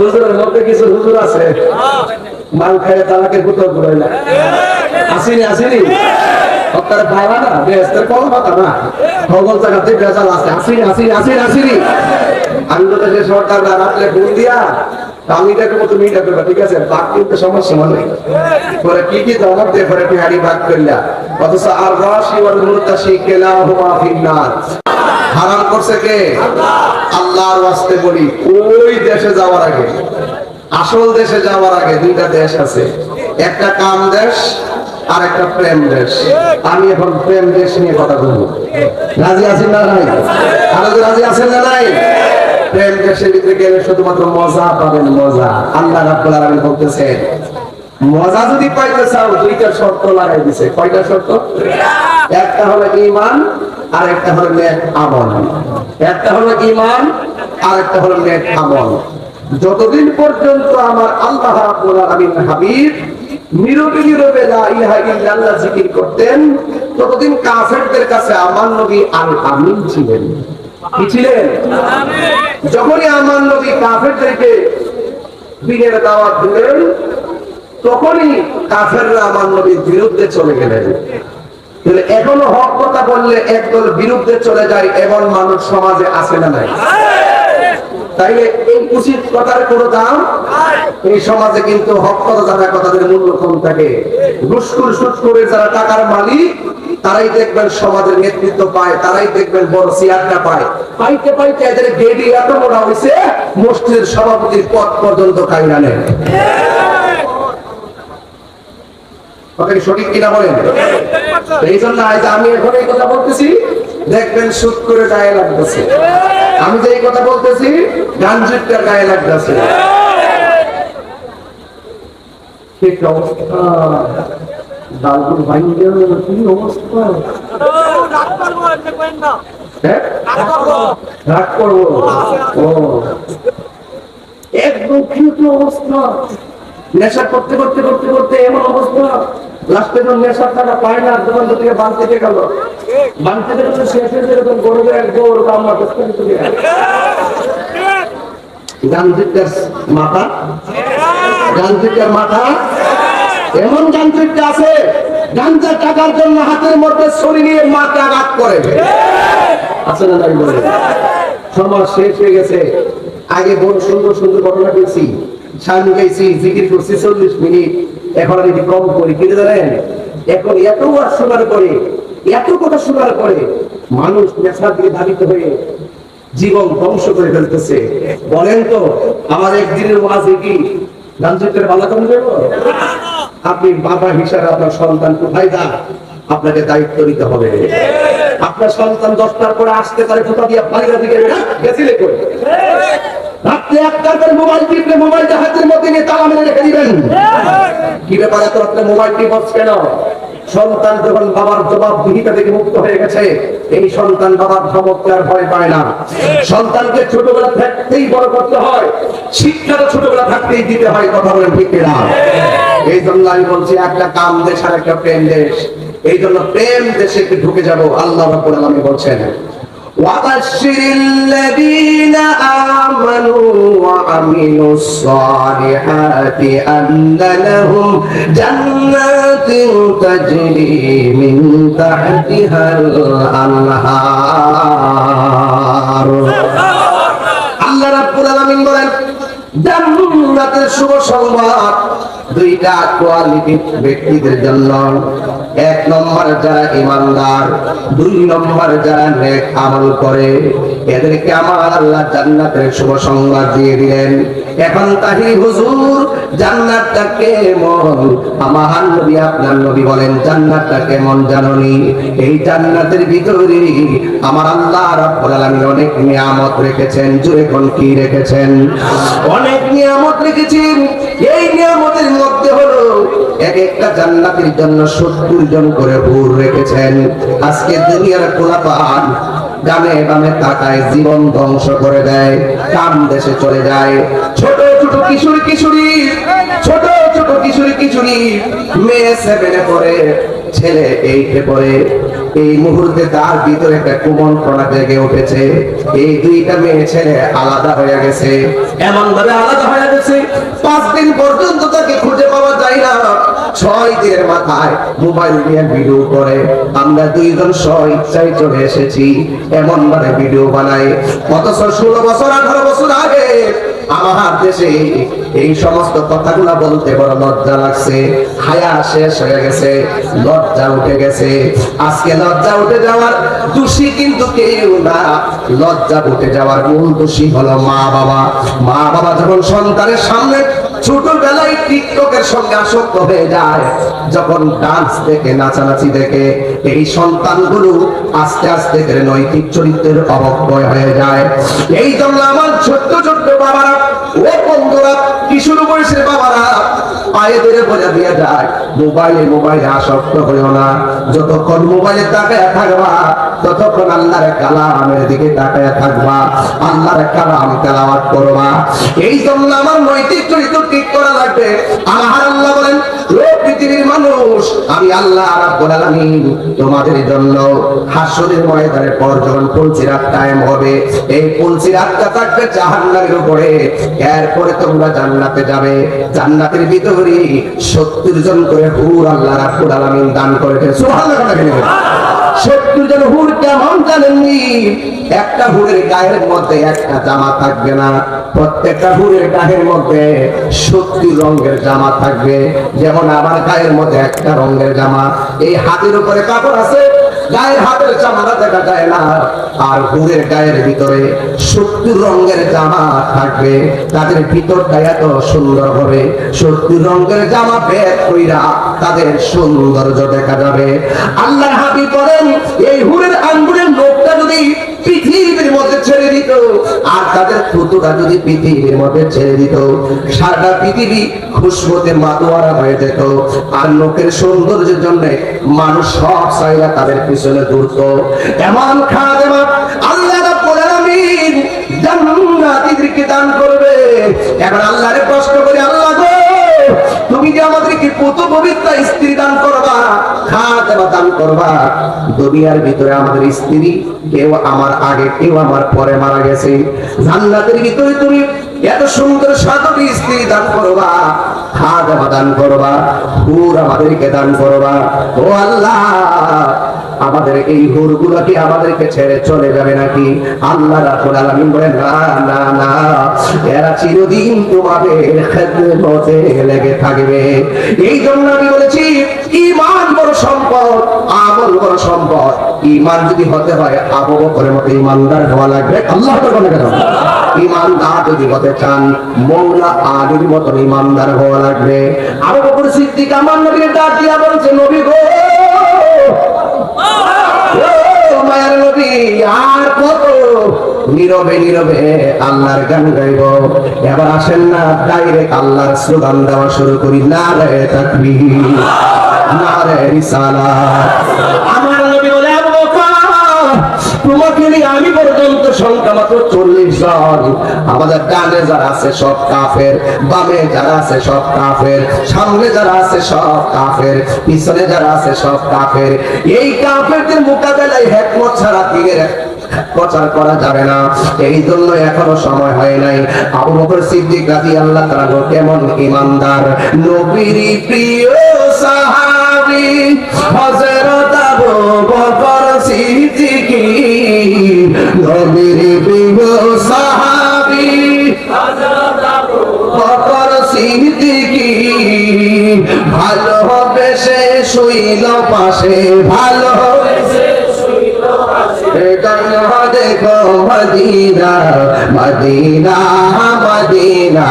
হুজুরের মধ্যে কিছু হুজুর আছে মাল খাইয়ে তালাকের পুতর ঘুরাই না। আসেনি আসেনি আপনারা পাওয়া না বেহেস্তের কোনো কথা না, সকল জায়গাতে বেজাল আছে। আসেনি আসেনি আসেনি আসেনি। আমি তো দেশের সরকাররা রাত্রে ফোন দিয়া আমি দেখবো তুমি এটা করবা, ঠিক আছে, বাঘ কিন্তু সমস্যা মানে পরে কি কি জবাব দিয়ে পরে হাড়ি ভাগ করলা। অথচ আর রাশি ওয়াল মুরতাশি কিলাহুমা ফিন্নার। হারাম করছে কে? আল্লাহর ওয়াস্তে বলি, ওই দেশে যাওয়ার আগে, আসল দেশে যাওয়ার আগে দুইটা দেশ আছে, একটা কাম দেশ আর একটা প্রেম দেশ। আমি এখন প্রেম দেশ নিয়ে কথা বলবো। রাজি আছেন না নাই? আরো রাজি আছেন না নাই? প্রেম দেশের ভিতরে গেলে শুধুমাত্র মজা পাবেন, মজা। আল্লাহ রাব্বুল আলামিন বলতেছেন মজা যদি পাইতে চাও দুইটা শর্ত লাগাই দিয়েছে। কয়টা শর্ত? একটা হলো ঈমান আর একটা হলো নেক আমল। একটা হলো ঈমান আর একটা হলো নেক আমল। যতদিন পর্যন্ত আমার আল্লাহ রাব্বুল আলামিন হাবিব নীরবে নীরবে লা ইলাহা ইল্লাল্লাহ জিকির করতেন, ততদিন কাফেরদের কাছে আমার নবী আল আমিন ছিলেন। কি ছিলেন? যখনই আমার নবী কাফেরদেরকে দিনের দাওয়াত দিলেন, তখনই কাফেররা আমার নবীর বিরুদ্ধে চলে গেলেন। এখনো হক কথা বললে একদল বিরুদ্ধে চলে যায়, এমন মানুষ সমাজে আছে না নাই? তাইলে এই উচিত কথার কোনো দাম এই সমাজে কিন্তু হক কথা যারা কথাদের মূল্য কম থাকে। ঘুষখোর সুদখোরের যারা টাকার মালিক তারাই দেখবেন সমাজের নেতৃত্ব পায়, তারাই দেখবেন বড় চেয়ারটা পায়। পাইতে পাইতে এদের গেডি এত বড় হয়েছে মসজিদের সভাপতির পদ পর্যন্ত কাইরা নেন। সঠিক কিনা বলেন? এই জন্য আজ আমি এখন এই কথা বলতেছি, দেখবেন সুদ করে গায়ে লাগতেছে। আমি যে এই কথা বলতেছি গাঞ্জিটার গায়ে লাগতেছে। ঠিক অবস্থা দালগুলো ভাঙিয়ে কি অবস্থা। রাগ করবো একদম কি অবস্থা। নেশা করতে করতে করতে করতে এমন অবস্থা, লাস্টে যখন নেশার টাকা পায় না, দোকান থেকে বাঁধতে গেল, বাঁধতে গেলে শেষ হয়ে যেরকম গরুবে এক গৌর কামনা করতে যান্ত্রিকের মাথা, যান্ত্রিকের মাথা এমন যান্ত্রিকটা আছে, গাঞ্জার টাকার জন্য হাতের মধ্যে ছড়ি নিয়ে মাকে আঘাত করে। আছে না তাই বলে? সমাজ শেষ হয়ে গেছে। আগে বড় সুন্দর সুন্দর ঘটনা পেয়েছি, সামনে গেছি, জিকির করছি 40 মিনিট, এখন আর এটি কম করি। কিন্তু জানেন এখন এত ওয়াজ শোনার পরে, এত কথা শোনার পরে মানুষ নেশার দিকে ধাবিত হয়ে জীবন ধ্বংস করে ফেলতেছে। বলেন তো আমার একদিনের ওয়াজে কি গাঞ্জিটের বালা কমে যাবো? আপনি বাবা হিসাবে আপনার সন্তান কোথায় যান, আপনাকে দায়িত্ব নিতে হবে। আপনার সন্তান 10টার পরে আসতে পারে, কোথা দিয়ে বাইরে দিকে গেছিলে করে রাত্রে 1টার পরে মোবাইল টিপলে মোবাইলটা হাতের মধ্যে নিয়ে তালা মেরে রেখে দিবেন। কি ব্যাপার এত রাত্রে মোবাইল টিপছ কেন? সন্তান যখন বাবার জবাবদিহিতা থেকে মুক্ত হয়ে গেছে, এই সন্তান বাবার ধমককে আর ভয় পায় না। সন্তানকে ছোটবেলা থাকতেই বড় করতে হয়, শিক্ষাটা ছোটবেলা থাকতেই দিতে হয়। কথা বলেন ঠিক কিনা? এই জন্য আমি বলছি একটা কাম দেশ আর একটা প্রেম দেশ। এই জন্য প্রেম দেশে ঢুকে যাব। আল্লাহ রাব্বুল আলামিন বলছেন وَبَشِّرِ الَّذِينَ آمَنُوا وَعَمِلُوا الصَّالِحَاتِ أَنَّ لَهُمْ جَنَّاتٍ تَجْرِي مِنْ تَحْتِهَا الْأَنْهَارُ। আল্লাহ রাব্বুল আলামিন বলেন জান্নাতের শুভ সংবাদ দুইটা কোয়ালিটি ব্যক্তিদের জন্য। 1 নম্বর যারা ঈমানদার, 2 নম্বর যারা নেক আমল করে। এদেরকে আমার আল্লাহ জান্নাতের শুভ সংবাদ দিয়ে দিলেন। এখন তাহি হুজুর জান্নাতটা কেমন? আমার নবী আপনার নবী বলেন জান্নাতটা কেমন জাননি? এই জান্নাতের ভিতরে আমার আল্লাহ রাব্বুল আলামিন অনেক নিয়ামত রেখেছেন। জোরে কোন কি রেখেছেন? অনেক নিয়ামত রেখেছেন। এই নিয়ামতের মধ্যে হলো এক একটা জান্নাতের জন্য 70 জন করে হুর রেখেছেন। আজকে দুনিয়ার পোলাপান ডানে বামে তাকায় জীবন ধ্বংস করে দেয়, কাম দেশে চলে যায়। ছোট ছোট কিশোরী কিশোরী ছোট ছোট কিশোরী কিশোরী মেয়ে 7 এ পড়ে, ছেলে 8 এ পড়ে। এই মুহূর্তে তার ভিতরে একটা কুমন্ত্রণা জেগে উঠেছে। এই দুইটা মেয়ে ছেলে আলাদা হয়ে গেছে, এমন ভাবে আলাদা হয়ে গেছে 5 দিন পর্যন্ত তাকে খুঁজে পাওয়া যায় না। 6 দিনের মাথায় মোবাইল নিয়ে ভিডিও করে আমরা দুইজন স্বেচ্ছায় চলে এসেছি, এমন ভাবে ভিডিও বানায়। অথচ 16 বছর 18 বছর আগে আমার দেশে এই সমস্ত কথাগুলো বলতে বড় লজ্জা লাগছে। হায়া শেষ হয়ে গেছে, লজ্জা উঠে গেছে। আজকে লজ্জা উঠে যাওয়ার দোষী কিন্তু কেউ না, লজ্জা উঠে যাওয়ার মূল দোষী হলো মা বাবা। মা বাবা যখন সন্তানের সামনে ছোটবেলায় টিকটকের সঙ্গে আসক্ত হয়ে যায়, যখন ডান্স দেখে নাচানাচি দেখে, এই সন্তানগুলো আস্তে আস্তে নৈতিক চরিত্রের অবক্ষয় হয়ে যায়। এই জন্য আমার ছোট্ট ছোট্ট বাবারা, ও বন্ধুরা, কিশোর বয়সের বাবারা পায়ে ধরে বোঝা দিয়ে যায় মোবাইলে আসক্ত হইও না। যতক্ষণ মোবাইলে তাকায় থাকবা ততক্ষণ আল্লাহর কালামের দিকে তাকায় থাকবা, আল্লাহর কালাম তেলাওয়াত করবা। এই জন্য আমার নৈতিক চরিত্র ঠিক করা লাগবে। আমার আল্লাহ বলেন, ও পৃথিবীর মানুষ, আমি আল্লাহ রাব্বুল আলামিন তোমাদের জন্য হাসরের ময়দানে পর যখন পুলসিরাত কায়েম হবে, এই পুলসিরাতটা থাকবে জাহান্নামের উপরে। এরপরে তোমরা জান্নাতে যাবে। জান্নাতের ভিতরে 70 জন করে হুর আল্লাহ রাব্বুল আলামিন দান করেছেন। সুবহানাল্লাহ। 70 জন হুর কেমন জানেননি? একটা হুরের গায়ের মধ্যে একটা জামা থাকবে না, প্রত্যেকটা হুরের গায়ের মধ্যে 70 রঙের জামা থাকবে। যেমন আমার গায়ের মধ্যে একটা রঙের জামা, এই হাতের উপরে কাপড় আছে, গায়ের হাতের জামাটা দেখা যায় না। আর হুরের গায়ের ভিতরে 70 রঙের জামা থাকবে। তাদের ভিতরটা এত সুন্দর হবে, 70 রঙের জামা বের কইরা তাদের সৌন্দর্য দেখা যাবে। আল্লাহর হাবিব বলেন, এই হুরের আঙ্গুলের নখটা যদি পৃথিবীর মধ্যে ছেড়ে দিত, আর তাদের থুতুটা যদি পৃথিবীর মধ্যে ছেড়ে দিত, সারা পৃথিবী খুশবুতে মাতোয়ারা হয়ে যেত। আর লোকের সৌন্দর্যের জন্য মানুষ সব চাইরা তাদের পিছনে দৌড়ত। এমন খাদেমা আল্লাহ রাব্বুল আলামিন জান্নাতীদেরকে দান করবে। এখন আল্লাহরে প্রশ্ন করি, আল্লাহ গো, তুমি যে আমাদেরকে পুত পবিত্র স্ত্রী দান করবা, খাদেমা দান করবা, দুনিয়ার ভিতরে আমাদের স্ত্রী কেউ আমার আগে কেউ আমার পরে মারা গেছে, জান্নাতের ভিতরে তুমি এত সুন্দর সাধবী স্ত্রী দান করবা, খাদেমা দান করবা, হুর আমাদেরকে দান করবা। ও আল্লাহ, আমাদের এই হুরগুলোকে আমাদেরকে ছেড়ে চলে যাবে নাকি? আল্লাহ রাব্বুল আলামিন বলেন, না না না, এরা চিরদিন তোমাদের খেদমতে লেগে থাকবে। এই জন্য আমি বলেছি, ঈমান বড় সম্পদ, আমল বড় সম্পদ। ঈমান যদি হতে হয় আবু বকরের মতো ঈমানদার হওয়া লাগবে। আল্লাহ তো বলে গেল, ঈমানদার যদি হতে চান মওলা আলীর মতো ঈমানদার হওয়া লাগবে। আবু বকর সিদ্দিক আমার নবীর ডাক দিয়া বলছে, নবী গো, মায়ের নবী, আর কত নীরবে নীরবে আল্লাহর গান গাইব? এবার আসেন না, ডাইরেক্ট আল্লাহর স্লোগান দেওয়া শুরু করি, নারে তাকবীর, নারে রিসালাত। আমার নবী বলে, আবু বকর, তোমাকে নিয়ে আমি পর্যন্ত সংখ্যা মাত্র 40 জন। আমাদের ডানে যারা আছে সব কাফের, বামে যারা আছে সব কাফের, সামনে যারা আছে সব কাফের, পিছনে যারা আছে সব কাফের। এই কাফেরদের মোকাবেলায় হিকমত ছাড়া দিনের প্রচার করা যাবে না। এই জন্য এখনো সময় হয় নাই। আবু বকর সিদ্দিক রাদিয়াল্লাহু তাআলা কেমন ঈমানদার, নবীর প্রিয় সাহাবী হযরত আবু বকর সিদ্দিক, নবীর প্রিয় সাহাবী হযরত আবু বকর সিদ্দিক, ভালোবেসে শুইল পাশে, ভালোবেসে শুইল পাশে, গো মদিনা মদিনা মদিনা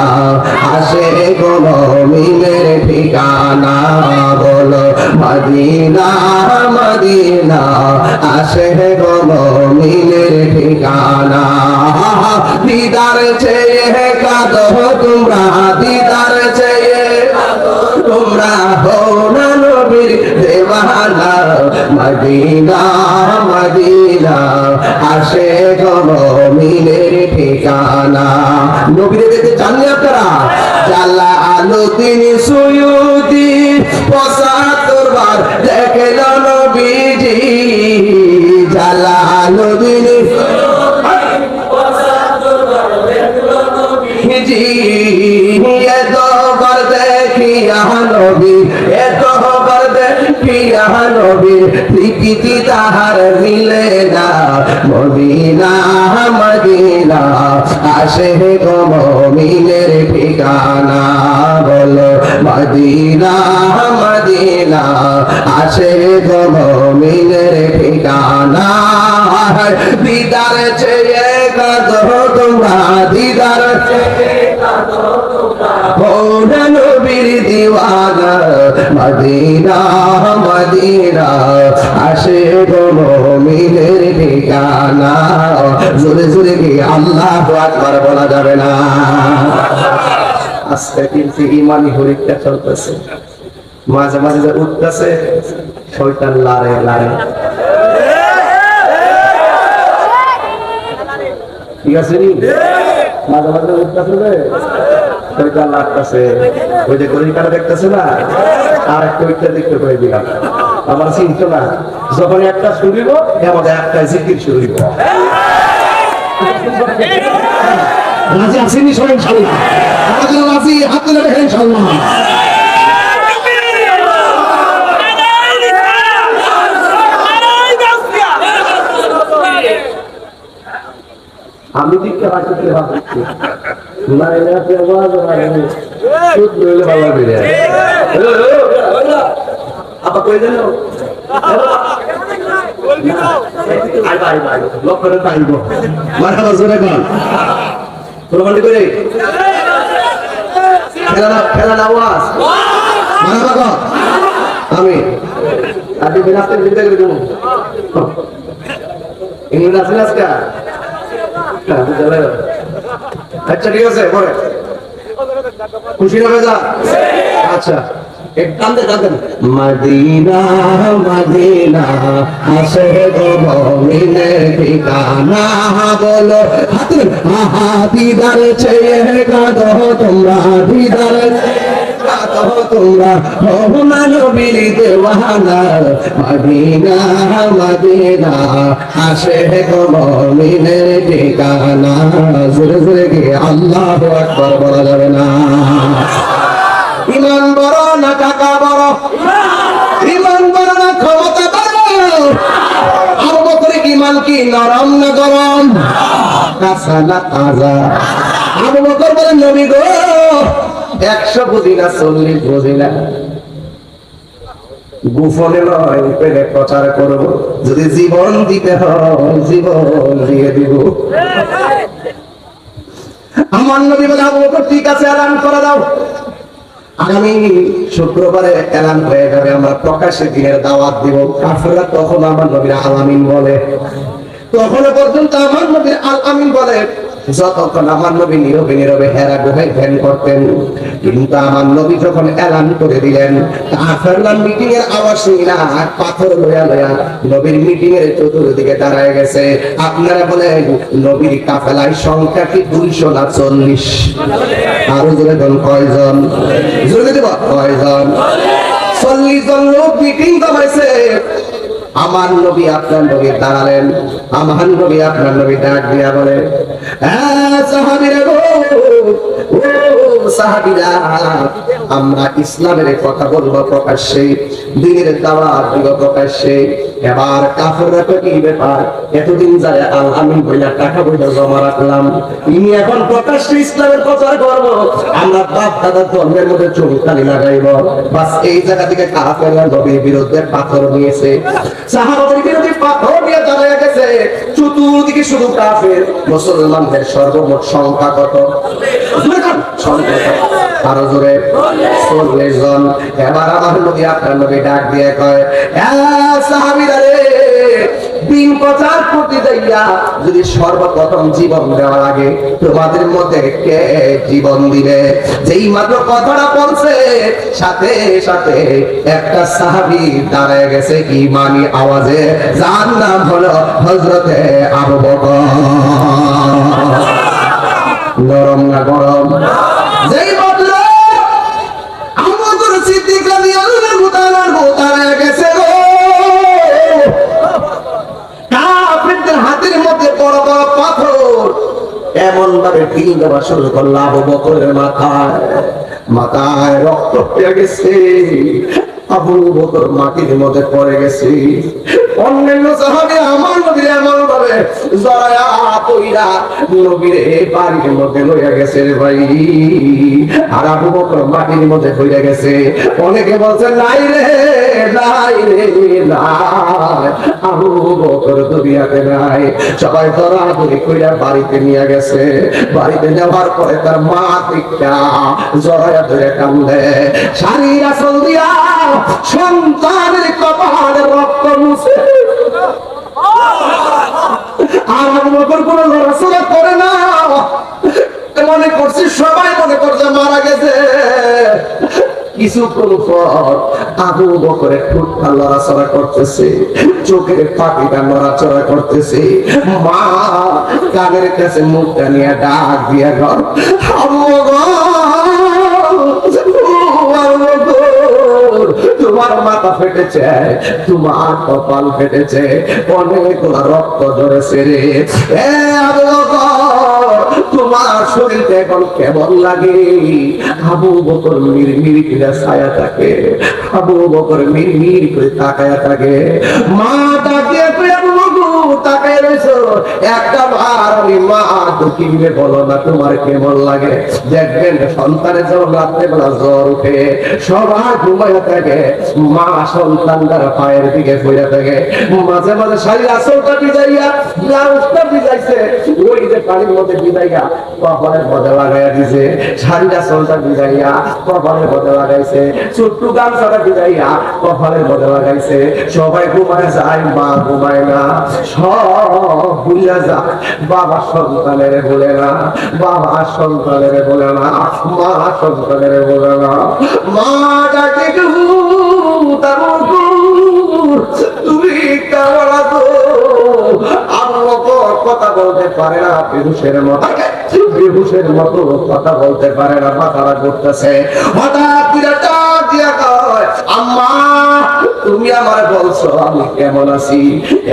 আসে গো মুমিনের ঠিকানা বলো মদিনা মদিনা আসে গো মুমিনের ঠিকানা দিদার চেয়ে কাঁদো তোমরা দিদার চেয়ে তোমরা হও না নবীর দেওয়ানা মদিনা মদিনা আসে গো মুমিনের ঠিকানা নবীর দেখতে জানলে আপনারা জালালউদ্দিন সুয়ুতি ৭৫ বার দেখল নবীজি জালালউদ্দিন এতবার দেখিয়া নবী এতবার দেখিয়া নবী প্রীতি তাহার মিলে না মদিনা মদিনা আসে গো মুমিনের ঠিকানা বলো মদিনা মদিনা আসে গো মুমিনের ঠিকানা দিদার চেয়ে কাঁদো তোমরা দিদার চেয়ে কাঁদো তোমরা নবীর দিওয়ানা মদিনা মদিনা আসে গো মুমিনের ঠিকানা জোরে জোরে কি আল্লাহু আকবার বলা যাবে না আজকে কিন্তু ইমানি পরীক্ষা চলতেছে মাঝে মাঝে যে উঠতেছে শয়তান লারে লারে ঠিক আছে নি মাঝে মাঝে উঠতেছে যে শয়তান লাগতেছে ওই যে গরিকারা দেখতেছে না আর একটা উঠতে দেখতে করে দিলাম আমার চিন্তা না যখন একটা শুরু হইব আমাদের একটা জিকির শুরু হইব রাজি আসেনি সবাই ইনশাআল্লাহ আমাদের রাজি হাত তুলে দেখেন ইনশাআল্লাহ আমি দিকে হাসতে ভাবছি না এলা তে আওয়াজ আরে চুপ রইলে ভালো বেরে আপা কই দেন আই ভাই ভাই লোক করে পাইব মারহাবা জোরে কোন প্রমাণ করে খেলা আওয়াজ মারহাবা আমি আদি বিনাতে জিন্দা করে দেব ইংরেজি আছে আজকে আচ্ছা ঠিক আছে পরে খুশি না বেজা আচ্ছা এক কান্দে কান্দে মদিনা মদিনা আসে গো মুমিনের ঠিকানা বলো আহা দিদার চেয়ে কাঁদো তোমরা দিদার কাঁদো তোমরা হও না নবীর দেওয়ানা মদিনা মদিনা আসে গো মুমিনের ঠিকানা জোরে জোরে কি আল্লাহু আকবার বলা যাবে না ইমান বড় না টাকা বড় ইমান বড় না ক্ষমতা বড় আবু বকর ইমান কি নরম না গরম কাঁচা না তাজা আবু বকর বলেন নবী গো 100 বুঝি না 40 বুঝি না গোপনে নয় পেলে প্রচার করব যদি জীবন দিতে হয় জীবন দিয়ে দিব আমার নবী বলে আবু বকর ঠিক আছে এলান করে দাও আগামী শুক্রবারে এলান হয়ে যাবে আমরা প্রকাশ্যে দিনের দাওয়াত দিব কাফেররা তখন আমার নবীর আল আমিন বলে তখন পর্যন্ত আমার নবীর আল আমিন বলে যতক্ষণ আমার নবী নীরবে নীরবে হেরা গুহায় ধ্যান করতেন কিন্তু আমার নবী যখন এলান করে দিলেন কাফেররা মিটিং এর আওয়াজ শুনি না পাথর লয়া লয়া নবীর মিটিং এর চতুর্দিকে দাঁড়ায় গেছে আপনারা বলেন নবীর কাফেলার সংখ্যা কি 200 না 40 আরো জোরে বল কয়জন জোরে দেব কয়জন 40 জন লোক মিটিং জমাইছে আমার নবী আপনার নবী দাঁড়ালেন আমার নবী আপনার নবী ডাক দিয়া বলে হ্যাঁ সাহাবীরা গো ও সাহাবীরা আমরা ইসলামের কথা বলবো প্রকাশ্যে দ্বীনের দাওয়াত দিব প্রকাশ্যে এবার কাফেররা তো কি ব্যাপার এতদিন যায় আল আমিন বইলা টাকা পয়সা জমা রাখলাম ইনি এখন প্রকাশ্যে ইসলামের প্রচার করব আমরা বাপ দাদার ধর্মের মধ্যে চুনকালি লাগাইব বাস এই জায়গা থেকে কাফেররা নবীর বিরুদ্ধে পাথর নিয়েছে সাহাবাদের বিরোধী পাথর দিয়ে দাঁড়ায় গেছে, চতুর্দিকে শুধু কাফের। মুসলমানদের সর্বমোট সংখ্যা কত? আরো জোরে 40 জন। এবার আমার নবী আপনার নবী ডাক দিয়ে কয়, সাহাবীরা রে, দিন প্রচার করতে যাইয়া যদি সর্বপ্রথম জীবন দেওয়া লাগে, তোমাদের মধ্যে কে জীবন দিবে? যেই মাত্র কথাটা বলছে, সাথে সাথে একটা সাহাবী দাঁড়ায় গেছে ঈমানি আওয়াজে, যার নাম হলো হযরতে আবু বকর। নরম না গরম? যেই মাত্র আবু বকর সিদ্দিক রাদিয়াল্লাহু তাআলা দাঁড়ায় গেছে, কাফেরদের হাতের মধ্যে বড় বড় পাথর এমন ভাবে ঢিল দেওয়া শুরু করল আবু বকরের মাথায় রক্ত পেয়ে গেছে। আবু বকর মাটির মধ্যে পড়ে গেছে। অন্যান্য সাহাবী আমার নবীর এমন ভাবে জড়ায়া পইরা নবীর বাড়ির মধ্যে লইয়া গেছে ভাই। আর আবু বকর মাটির মধ্যে পড়ে গেছে। অনেকে বলছে নাই রে নাই, আবু বকর দুনিয়াতে নাই। সবাই দরাদরি কইরা বাড়িতে নিয়ে গেছে। বাড়িতে যাওয়ার পরে তার মা টিকা জড়ায়া ধরে কান্দে, শাড়ির আঁচল দিয়া সন্তানের কপালে রক্ত মুছে। আর আবু বকর কোনো লড়াচড়া করে না, মনে করছি সবাই মনে করছে মারা গেছে। কিছুক্ষণ পর আবু বকরের ঠোঁটটা লড়াচড়া করতেছে, চোখের পাটিটা নড়াচড়া করতেছে। মা কানের কাছে মুখটা নিয়ে ডাক দিয়া গর, আবু বকর, তোমার মাথা ফেটেছে, তোমার কপাল ফেটেছে, অনেকগুলো রক্ত ঝরেছে রে। আবু বকর, তোমার শরীরটা এখন কেমন লাগে? আবু বকর মিরমির করে ছায়া থাকে, আবু বকর মিরমির করে তাকায়া থাকে। মা তাকিয়ে আবু বকর তাকায় রয়েছো, একটা বার আমি মা দুঃখী মিলে বলো না তোমার কেমন লাগে? দেখবেন সন্তানের যখন রাত্রে বেলা জ্বর উঠে সবাই ঘুমাইয়া থাকে, মা সন্তানটার পায়ের দিকে পড়ে থাকে। মাঝে মাঝে শাড়ির আঁচলটা ভিজাইয়া ব্লাউজটা ভিজাইছে, ওই যে পানির মধ্যে ভিজাইয়া কপালের মধ্যে লাগাইয়া দিছে, শাড়ির আঁচলটা ভিজাইয়া কপালের মধ্যে লাগাইছে, ছোট্ট গামছাটা ভিজাইয়া কপালের মধ্যে লাগাইছে। সবাই ঘুমায় যায়, মা ঘুমায় না, সব ভুলে যায়। বাবা সন্তানের বলে না, বাবা সন্তানের বলে না, মা সন্তানের বলে না। মা ডাকে তুমি কেমন আছো? আবু বকর কথা বলতে পারে না, বেহুশের মতো কথা বলতে পারে না, মাথাটা করতেছে। হঠাৎ দিয়া কয়, আম্মা তুমি আমার বলছো আমি কেমন আছি?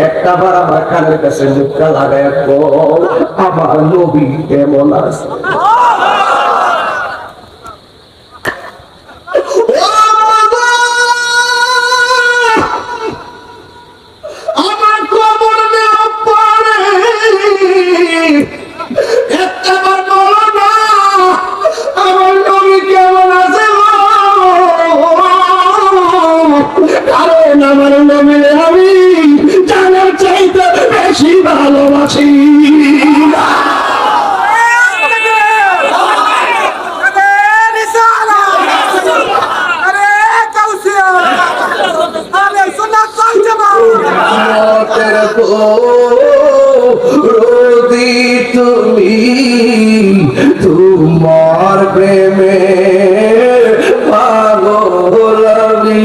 একটা বার আমার কানের কাছে মুখটা লাগায় বল, আমার নবী কেমন আছে? আমার নবীর আমি জানার চাইতে বেশি ভালোবাসি। তুমি তোমার প্রেমে পাগল আমি,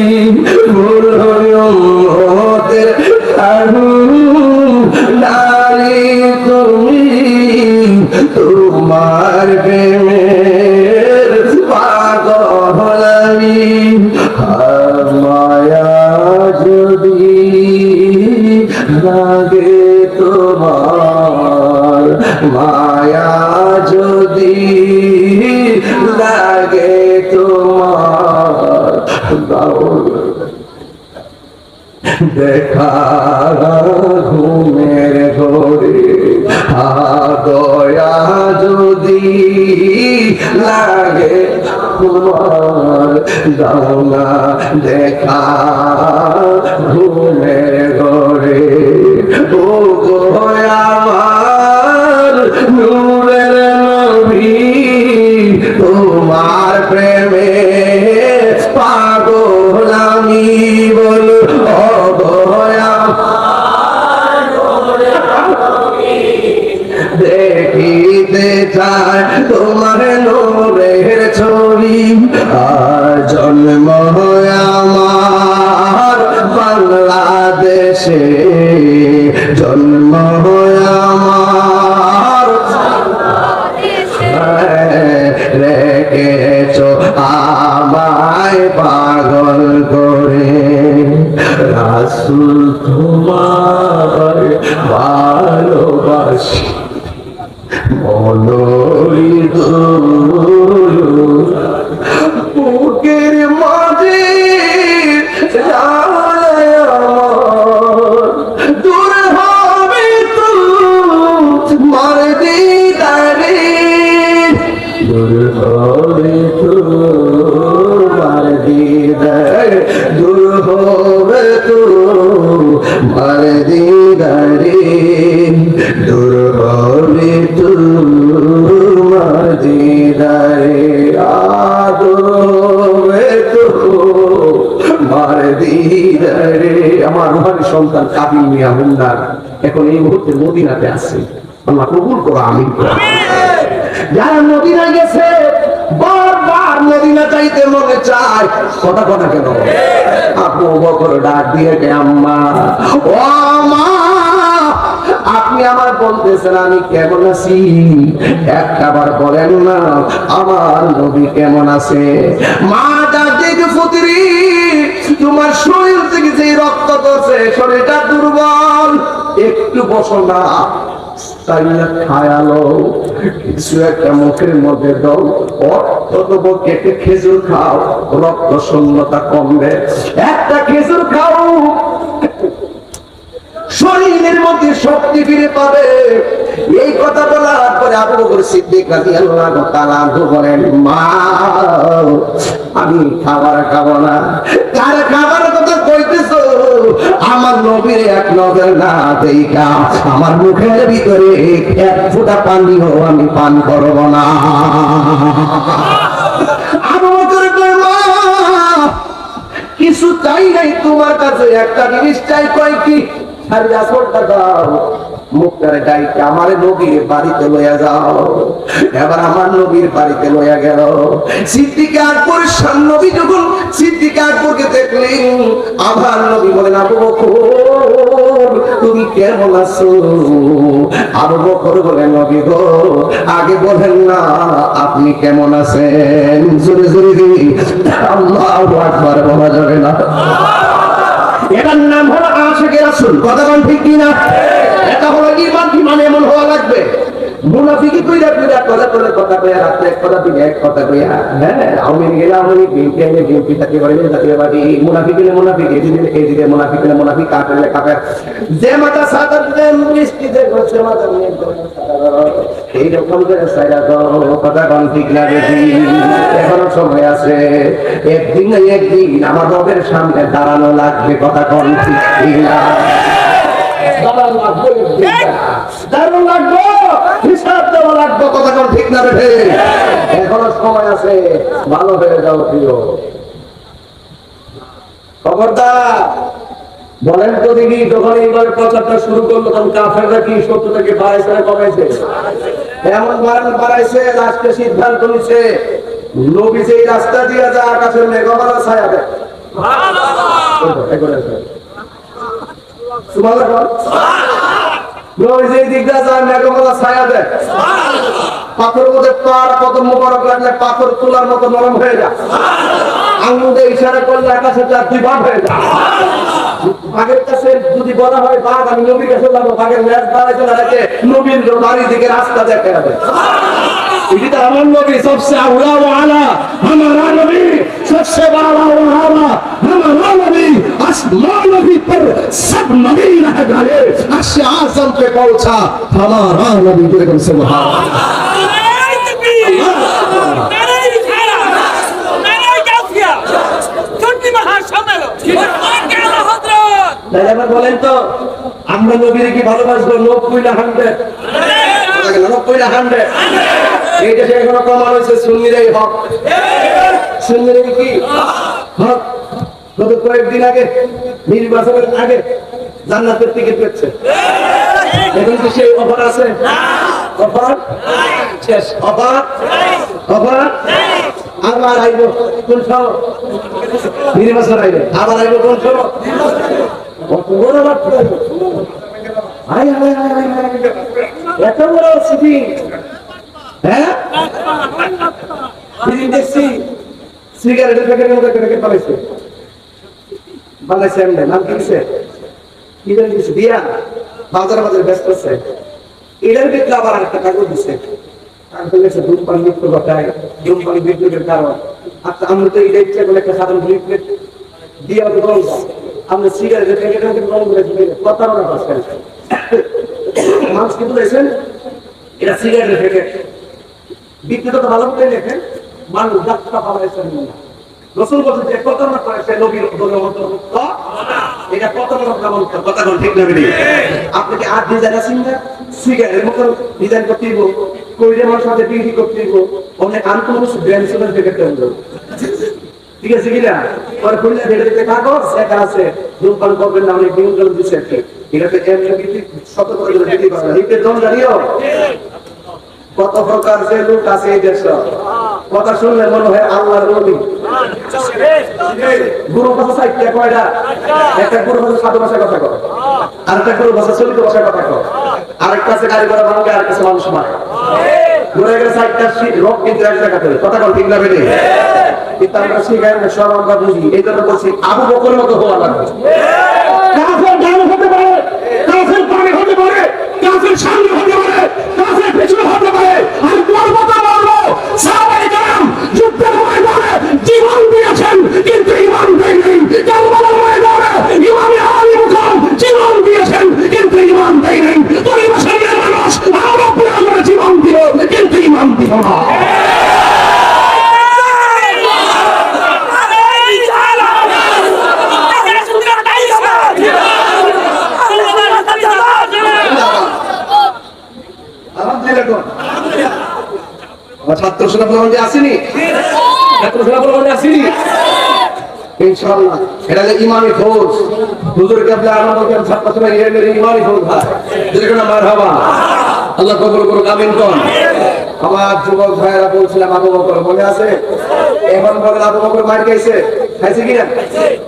নারী তুমি তোমার প্রেমের পাগল আমি। মায়া যদি লাগে তোমার, মায়া যদি লাগে তোমার, দেখা ঘুমের ঘরে দয়া যদি লাগে তোমার, দাও না দেখা ঘুমের তোমার প্রেমে পাগল আমি বলো অবয়া দেখিতে চায় তোমার নূরের ছবি আর জন্ম আমার বাংলাদেশে জন্ম আমার রেখেছ আমায় পাগল করে রাসূল তোমার ভালোবাসি মনোরি বুকের মাঝে দূর হবে তোমার দিদারে দূর হবে তোমার দিদার দূর হবে তোমার দিদারে দূর হবে তোমার দিদারে আদর হবে তোমার দিদারে। আমার রুহানি সন্তান কাবিল মিয়া মুন্নার এখন এই মুহূর্তে মদিনাতে আছে, আল্লাহ কবুল করো আমিন। যারা মদিনা গেছে বারবার মদিনা চাইতে মনে চায়, কথা কথা কেন আবু বকর ডাক দিয়ে কে আম্মা ও মা আপনি আমার বলতেছেন আমি কেমন আছি, একটাবার বলেন না আমার নবী কেমন আছে। মা ডাক দিয়ে পুত্রী তোমার শরীর থেকে যে রক্ত পড়ছে শরীরটা দুর্বল, একটু বসো না খায়ালো কিছু একটা মুখের মধ্যে দাও অথবা কেটে খেজুর খাও রক্ত শূন্যতা কমবে, একটা খেজুর খাও শরীরের মধ্যে শক্তি ফিরে পাবে। এই কথা বলার পরে আবু বকর সিদ্দিক রাদিয়াল্লাহু তাআলা বলেন মা আমি খাবার খাবো না। কার খাবারের কথা কইতেছো? আমার নবীর এক নজর না দেখা আমার মুখের ভিতরে এক ফোঁটা পানিও আমি পান করব না। আবু বকর কয় মা কিছু চাই নাই তোমার কাছে, একটা জিনিস চাই। কয় কি? মুখটারে ডাইকে আমার নবীর বাড়িতে লইয়া যাও। এবার আমার নবীর বাড়িতে লইয়া গেল। সিদ্দিক আকবর নবী যখন সিদ্দিক আকবরকে দেখলেন আমার নবী বলেন আবু বকর তুমি কেমন আছো? আবু বকর বলেন নবী গো আগে বলেন না আপনি কেমন আছেন। জোরে জোরে দিই আল্লাহু আকবার বলা যাবে না। এটার নাম হলো আশিকে রাসূল, কথা বল ঠিক কিনা? এটা হলো ঈমান, ঈমান এমন হওয়া লাগবে। মুনাফিকি কইরা কইরা কথা কইয়া রাতে এক কথা দিলে এক কথা কইয়া হ্যাঁ আমি গেলাম আমি বিএনপি তাকে বলে তাকে বাড়ি মুনাফিক এদিকে মুনাফিক কাফের কাফের যে মাথা সাদা দেন মিষ্টিতে গোছে মাথা নিয়ে এই রকম করে সাইরা দাও, কথা কোন ঠিক না বেশি। এখনো সময় আছে, একদিন না একদিন আমার রবের সামনে দাঁড়ানো লাগবে, কথা কোন ঠিক না? এখনো সময় আছে, ভালো হয়ে যাও প্রিয়। খবরদার বলেন তো দেখি যখন এইবার প্রচারটা শুরু করলো তখন কাফেররা কি সত্য থেকে বাড়াইছে না কমাইছে? এমন বাড়াইছে, লাস্টে সিদ্ধান্ত নিচ্ছে নবী যে রাস্তা দিয়ে যায় আকাশের মেঘমালা ছায়া দেয়। পাথর মধ্যে কত মোবারক লাগলে পাথর তোলার মতো নরম হয়ে যায়, আঙুলে ইশারা করলে আকাশে চার দুই ভাগ হয়ে যায়। বাঘের কাছে যদি বলা হয় বাঘ আমি নবীর কাছে যাবো, বাঘের ম্যাচ দাঁড়াইতে দাঁড়াইতে নবীর বাড়ির দিকে রাস্তা দেখা যাবে। এটা আমার নবী সবচেয়ে আউলা ও আলা, हमारा नबी सबसे बड़ा व आला, हमारा नबी आसमान नबी पर सब नबी रह गए, अर्श आज़म पे पहुंचा हमारा नबी। बिल्कुल सुभान अल्लाह। বলেন তো আমরা নবীর কি ভালোবাসবো? 90 না 100? 90 না 100? এই দেশে এখনো প্রমাণ হয়েছে সুন্নিরাই হক। সুন্নিরাই কি হক? গত কয়েকদিন আগে নির্বাচনের আগে জান্নাতের টিকিট পেয়েছে। এখন কি সেই অফার আছে? অফার শেষ। অফার অফার আবার আইব কোন সময়? নির্বাচন আইবে আবার আইব কোন সময়? বড় বার্তা high high high high high, এত বড় সিটি। হ্যাঁ দেখছি সিগারেটের প্যাকেটের মধ্যে প্যাকেট বানাইছে বানাইছে এমনি নাম কি দিছে? কি জানি দিছে দিয়া বাজার বাজারে ব্যস্ত আছে। এটার ভিতরে আবার আরেকটা কাগজ দিছে, কাগজ দিছে ধূমপান মৃত্যু ঘটায়, ধূমপান মৃত্যুর কারণ। আচ্ছা আমরা তো এটা ইচ্ছা করলে একটা সাধারণ লিফলেট দিয়ে আমাদের বলব আমরা সিগারেটের প্যাকেটের মধ্যে রং করে দিই, প্রতারণা করছেন মানুষ কিন্তু দেখছেন এটা সিগারেটের প্যাকেট বিক্রি তো ভালো করে লেখেন মানুষ যাত্রা পালাইছেন না। রসুল বলছেন যে প্রতারণা করে সে নবীর অন্তর্ভুক্ত, এটা প্রতারণা মন্ত্র। কথা কোন ঠিক না? আপনাকে আর ডিজাইন আছেন না সিগারেটের মতো ডিজাইন করতে দিব, কইরে মানুষের সাথে বিক্রি করতে দিব, অনেক আনকমন ব্র্যান্ড সুপার প্যাকেট দেবো। ঠিক আছে কিনা? পরে খুললে দেখতে কাগজ এটা আছে ধূমপান করবেন না, অনেক নিয়ম কানুন দিচ্ছে। এটা তো এমনি সতর্ক করে দিতে পারবে না। এতে জন জানিও কত প্রকার যে লোক আছে এই দেশে, কথা শুনলে মনে হয় আল্লাহর নবী। গুরু ভাষা সাহিত্য কয়টা? একটা গুরু ভাষা সাধু ভাষায় কথা কয়, আরেকটা গুরু ভাষা চলিত ভাষায় কথা কয়, আরেকটা আছে গাড়ি ঘোড়া ভাঙবে, আরেকটা আছে মানুষ মারে। ঘুরে গেলে সাইডটা রোগ কিন্তু এক জায়গাতে। কথা বল ঠিক না? বেড়ে কিন্তু আমরা শিখাই না, সব আমরা বুঝি। এই জন্য বলছি আবু বকরের মতো হওয়া লাগবে। কাফের ডান হতে পারে, কাফের বামে হতে পারে, কাফের সামনে হতে পারে, কাফের পেছনে হতে পারে। আর পর্বতা বলবো সাহাবায়ে কেরাম যুদ্ধের ময়দানে জীবন দিয়েছেন কিন্তু ঈমান দেয়নি। কারবালার ময়দানে ইমামে আলী মুকাম জীবন দিয়েছেন কিন্তু ঈমান দেয়নি। পরিবেশের মানুষ আরো পুরো জীবন দিল কিন্তু ঈমান দিল না। ছাত্র সেনা প্রবন্ধে আসেনি, ছাত্র সেনা প্রবন্ধে আসেনি ইনশাআল্লাহ। এটা যে ইমানি ফৌজ হুজুর কেবলা আমাদের ছাত্র সেনা ইমানি ফৌজ হয়। যেরকম মারহাবা, আল্লাহ কবুল করুক, আমিন কোন। আমার যুবক ভাইয়েরা বলছিলাম আবু বকর মনে আছে? এখন বলেন আবু বকর মার খাইছে, খাইছে কিনা?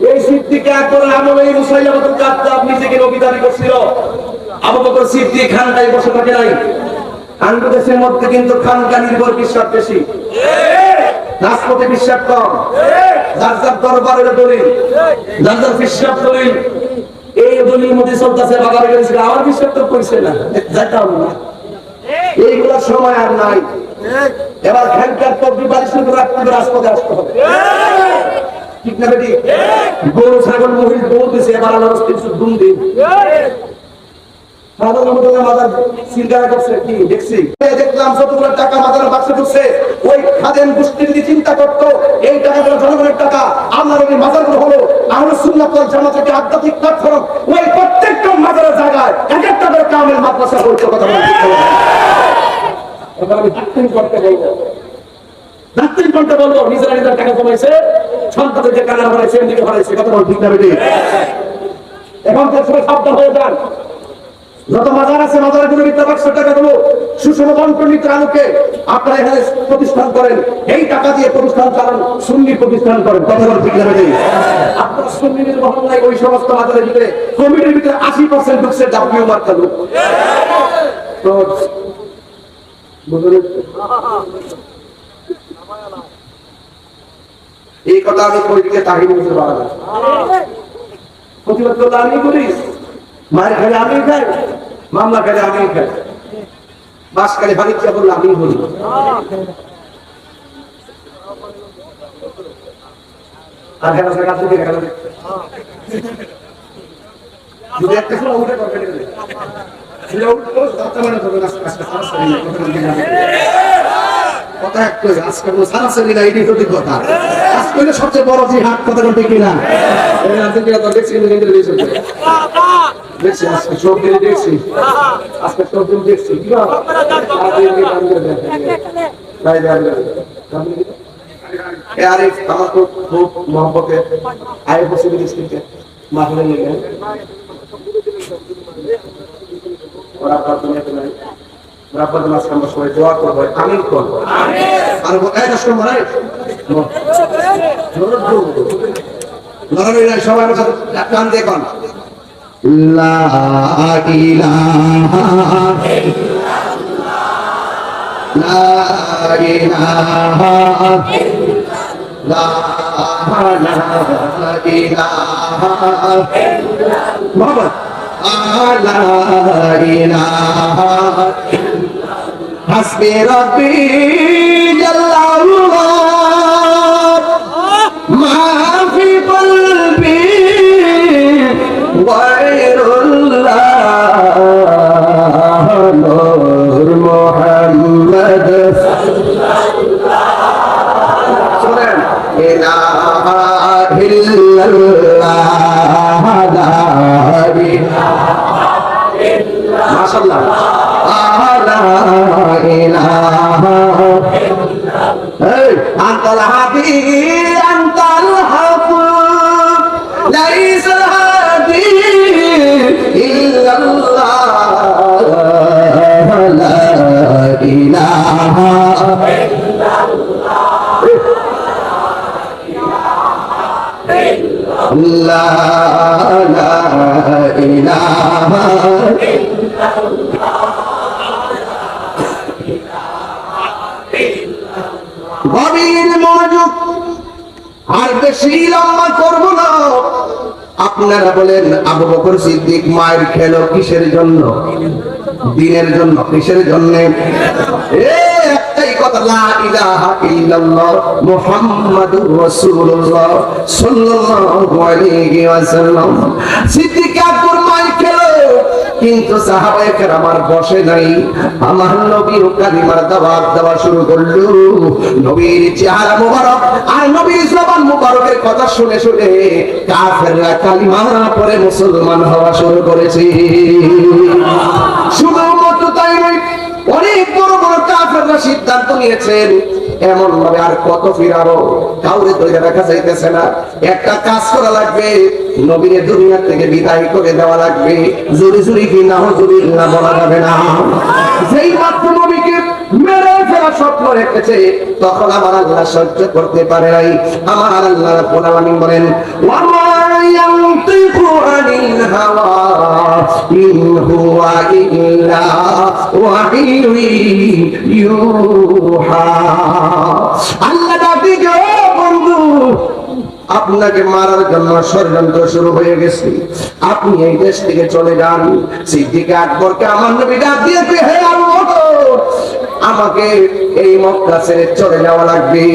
এই সিদ্দিক আকবর আমলে এই মুসাইলামাতুল কাযযাব নিজেকে নবী দাবি করছিল। আবু বকর সিদ্দিক খানকায় বসে থাকে নাই। আঙ্গুর দেশের মধ্যে কিন্তু খানকা নির্ভর বিশ্বাস বেশি, রাজপথে বিশ্বাস কম। যার যার দরবারের দলিল, যার যার বিশ্বাস দলিল, এই দলিল মধ্যে চলতেছে। বাগারে গেছিল আমার বিশ্বাস তো করছে না, যাইতাম না। এইগুলোর সময় আর নাই। এবার খানকার পব্লি বাড়ি শুরু করে রাজপথে আসতে হবে। ঠিক না বেটি? গরু ছাগল মহিষ গরু দিছে, এবার আল্লাহ কিছু ঘুম দিন। দেখলাম যতগুলো টাকা মাথার বাক্সে ঢুকছে, ওই খাদেম গোষ্ঠীর চিন্তা করতো এই টাকাগুলো জনগণের টাকা। আল্লাহর নবীর মাজারগুলো হলো আহলুস সুন্নাত ওয়াল জামাতের যে আধ্যাত্মিক প্ল্যাটফর্ম, ওই প্রত্যেকটা মাজারের জায়গায় এক একটা করে কামেল মাদ্রাসা করতে। কথা বলে আমি ডাক্তারি করতে বলবো, ডাক্তারি করতে বলবো। নিজেরা নিজের টাকা কমাইছে, সন্তানদেরকে কানা বানাইছে, এমনিকে বানাইছে। কথা বল ঠিক না বেটি? এখন তো সবাই সাবধান হয়ে যান। যত মাজার আছে মাজারের গুলো মিথ্যা বাক্স টাকাগুলো সুষম বন্টনীতির আলোকে আপনারা এখানে প্রতিষ্ঠান করেন। এই টাকা দিয়ে প্রতিষ্ঠান চালান, সুন্নি প্রতিষ্ঠান করেন। কথা বল ঠিক না বেটি? আপনারা সুন্নিদের মহল্লায় ওই সমস্ত মাজারের ভিতরে কমিটির ভিতরে 80% ঢুকছে ডাব্লিউ মার্কা লোক। তো এই কথা আমি কমিটিকে তাহির বলতে পারবো না। প্রতিবাদ করলে আমি করি, মায়ের খালি আমি খাই, মামলা খালি আমি খাই, বাস খালি বাণিজ্য করলে আমি বলি। আর যদি একটা সময় উঠে করবে কথা এক কই আজকে কোনো সারাসারি না এটাই সত্যি কথা আজকে হলো সবচেয়ে বড় জিহাদ কথা বলতে কি না এই আর্জেন্টিনা তো দেখছি কিন্তু কিন্তু দেখছি দেখছি আজকে সব দিন দেখছি আজকে সব দিন দেখছি কি বাবা তাই यार हमको खूब मोहब्बत है आए बसे भी इसके माफी नहीं है और आप बात नहीं करें और आप बदमाश काम बस कोई दुआ करो आमीन करो आमीन और वो ऐसा शुरू मराए जोर जोर लड़ाई नहीं सवाल में कान देखो ला इलाहा ला इलाहा ला इलाहा मोहम्मद ला इलाहा हस्बी रब्बी जल्लाहुल्लाह मा फी क़ल्बी गैरुल्लाह नूर मोहम्मद इलाहा इल्लल्लाह ला इलाहा इल्लल्लाह माशाअल्लाह ला इलाहा अंतल हादी अंतल हक लैसल हादी इल्लल्लाह ला इलाहा لا لا إله إلا الله গভীর মনোযোগ আর বেশি লম্বা করব না আপনারা বলেন আবু বকর সিদ্দিক মায়ের খেলো কিসের জন্য দিনের জন্য কিসের জন্য একটাই কথা লা ইলাহা ইল্লাল্লাহ মুহাম্মাদুর রাসূলুল্লাহ সাল্লাল্লাহু আলাইহি ওয়াসাল্লাম সিদ্দিক আকবর মায়ের খেলো কিন্তু সাহাবায়ে কেরাম আর বসে নাই আমার নবী কালিমার দাওয়াত দেওয়া শুরু করলো নবীর চেহারা মোবারক আর নবীর জবান মোবারকের কথা শুনে শুনে কাফেররা কালিমা পড়ে মুসলমান হওয়া শুরু করেছে শুধুমাত্র তাই নয় অনেক বড় বড় কাফেররা সিদ্ধান্ত নিয়েছেন এমন ভাবে আর কত ফিরাবো কাউরে ধরে রাখা যাইতেছে না একটা কাজ করা লাগবে নবীর দুনিয়া থেকে বিদায় করে দেওয়া লাগবে জোরে জোরে কি না হুজুরি না বলা যাবে না যেই মাত্র নবীকে মেরে ফেলা স্বপ্ন রেখেছে তখন আমার আল্লাহ সহ্য করতে পারে নাই আমার আল্লাহ রাব্বুল আলামিন বলেন ওয়া মা ইয়ানতিকু আনিল হাওয়া ইন হুয়া ইল্লা ওয়াহিয়ুন ইউহা আল্লাহ ডাকে গো বন্ধু আপনাকে মারার জন্য ষড়যন্ত্র শুরু হয়ে গেছে আপনি এই দেশ থেকে চলে যান সিদ্দিক আকবরকে আমার নবী ডাক দিয়ে হে আবু বকর আমাকে এই মক্কা ছেড়ে চলে যাওয়া লাগবে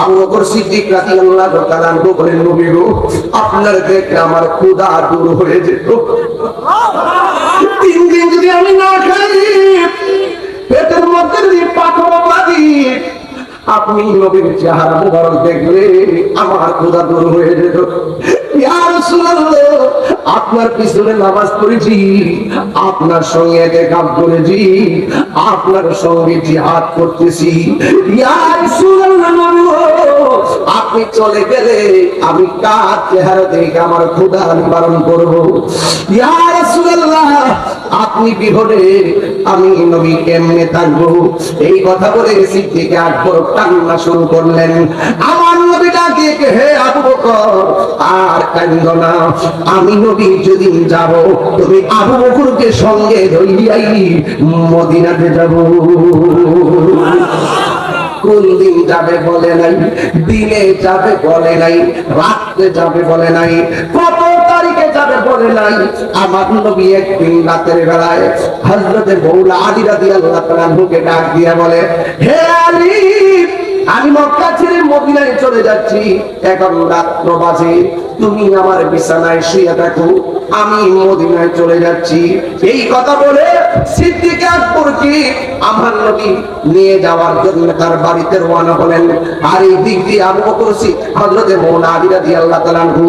আবু বকর সিদ্দিক রাদিয়াল্লাহু তাআলা আনহু বলেন নবী গো আপনার দেখে আমার ক্ষুধা দূর হয়ে যেত 3 দিন যদি আমি না খাই পেটের মধ্যে যদি পাথর বাঁধি আপনি নবীর চেহারা মোবারক দেখলে আমার ক্ষুধা দূর হয়ে যেত ইয়া রাসূলুল্লাহ আপনার পিছনে নামাজ পড়েছি আপনার সঙ্গে দেখা করেছি আপনার সঙ্গে জিহাদ করতেছি ইয়া রাসূলুল্লাহ আপনি চলে গেলে আমি কার চেহারা দেখে আমার ক্ষুধা নিবারণ করব ইয়া রাসূলুল্লাহ আপনি বিহনে আমি নবী কেমনে থাকবো এই কথা বলে সিদ্দিক আকবর কান্না শুরু করলেন আমার নবী ডাকে হে আবু বকর আর কাঁদো না আমি নবী যেদিন যাব তুমি আবু বকরকে সঙ্গে ধরিয়াই মদিনাতে যাব কোন দিন যাবে বলে নাই দিনে যাবে বলে নাই রাতে যাবে বলে নাই কত তারিখে যাবে বলে নাই আমার নবী একদিন রাতের বেলায় হযরতে মওলা আলী রাদিয়াল্লাহু তাআলা কে ডাক দিয়া বলে হে আলী আমি মক্কা ছেড়ে মদিনায় চলে যাচ্ছি, এখন রাত্র বাজে, তুমি আমার বিছানায় শুয়ে থাকো, আমি মদিনায় চলে যাচ্ছি। এই কথা বলে সিদ্দিক আকবরকে আমার নবী নিয়ে যাওয়ার জন্য তার বাড়িতে রওনা হলেন। আর এই দিক দিয়ে আবু বকর সিদ্দিক হযরতে মাওলানা আলী রাদিয়াল্লাহু তাআলা আনহু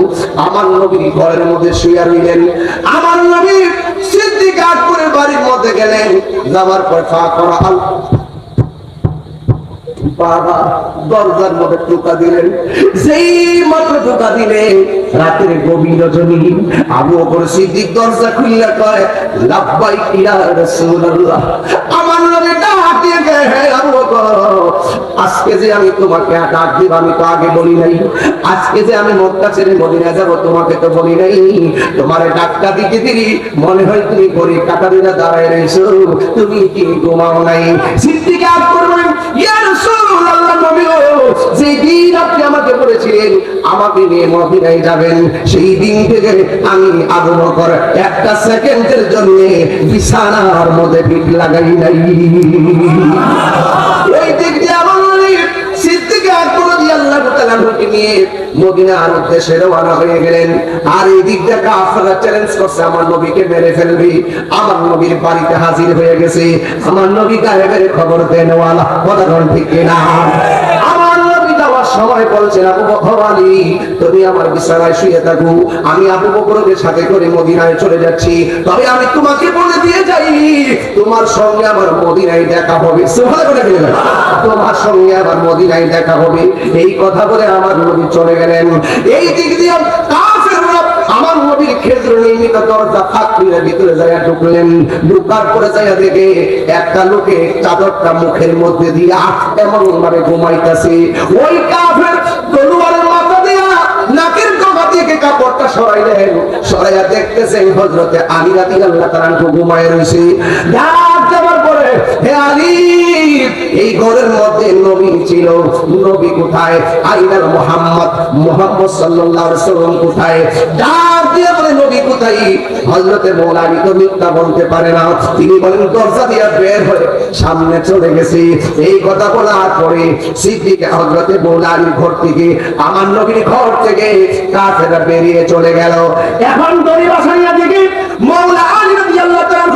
আমার নবীর ঘরের মধ্যে শুয়ে রইলেন। আমার নবী সিদ্দিক আকবরের বাড়ির মধ্যে গেলেন, যাওয়ার পর ফাকরা আল বাবা দরজার মধ্যে টোকা দিলেন। যেই মাত্র টোকা দিলেন, রাতের গভীর রজনী, আবু বকর সিদ্দিক দরজা খুললে কয়, লাব্বাইক ইয়া রাসূলুল্লাহ। আমার নবী ডাক দিয়ে কয়, হে আবু বকর, আজকে যে আমি তোমাকে ডাক দিব, আমি তো আগে বলি নাই। আজকে যে আমি মক্কা ছেড়ে মদিনা যাব, তোমাকে তো বলি নাই। তোমার ডাকটা দিতে দিলি মনে হয় তুমি ঘড়ি কাটা দিনা দাঁড়ায় রয়েছো, তুমি কি ঘুমাও নাই? সিদ্দিক আকবর বলেন, ইয়া রাসূলুল্লাহ, নবী গো, যেই দিন আপনি আমাকে বলেছিলেন আমাকে নিয়ে মদিনায় যাবেন, সেই দিন থেকে আমি আবু বকর একটা সেকেন্ডের জন্য বিছানার মধ্যে পিঠ লাগাই নাই। এই দিক দিয়ে আমার নবী সিদ্দিক আকবর রাদিয়াল্লাহু তাআলা আনহুকে নিয়ে মদিনার উদ্দেশ্যে রওনা হয়ে গেলেন। আর এই দিক দিয়ে কাফেররা চ্যালেঞ্জ করছে, আমার নবীকে মেরে ফেলবি। আমার নবীর বাড়িতে হাজির হয়ে গেছে, আমার নবী গায়েবের খবর দেনওয়ালা, কথা বলেন ঠিক কিনা? আমার নবী যাওয়ার সময় বলছেন, আবু বকর আলী, তুমি আমার বিছানায় শুয়ে থাকো, আমি আবু বকরকে সাথে করে মদিনায় চলে যাচ্ছি। তবে আমি তোমাকে বলে দিয়ে যাই, তোমার সঙ্গে আমার মদিনায় দেখা হবে। সুবহানাল্লাহ, তোমার সঙ্গে আমার মদিনায় দেখা হবে। এই কথা বলে আমার নবী চলে গেলেন। এই দিক দিয়ে কাফেররা আমার নবীর খেজুর নির্মিত দরজা ফাঁক করে ভিতরে যায় ঢুকলেন। ঢুকার পরে যায় দেখে একটা লোকে চাদরটা মুখের মধ্যে দিয়া এমন ভাবে ঘুমাইতেছে। ওই কাফের তলোয়ারের মাথা দিয়া নাকের ডগা থেকে কাপড়টা সরাইলেন। সরাইয়া দেখতেছেন হযরতে আলী রাদিয়াল্লাহু তাআলা ঘুমায় রয়েছে। ডাক দেওয়ার পরে, হে আলী, এই ঘরের মধ্যে নবী ছিল, নবী কোথায়? আইনার মুহাম্মদ, মুহাম্মদ সাল্লাল্লাহু আলাইহি ওয়াসাল্লাম কোথায়? ডাক দিয়ে বলে, নবী কোথায়? হযরতে মাওলানা আলী তো মিথ্যা বলতে পারে না, তিনি বলেন দরজা দিয়ে বের হয়ে সামনে চলে গেছে। এই কথা বলার পরে সিদ্দিক হযরতে মাওলানা আলীর ঘর থেকে, আমার নবীর ঘর থেকে কাফেররা বেরিয়ে চলে গেল। এখন দড়ি বাসাইয়া দেখি মাওলানা আলী রাদিয়াল্লাহু তাআলা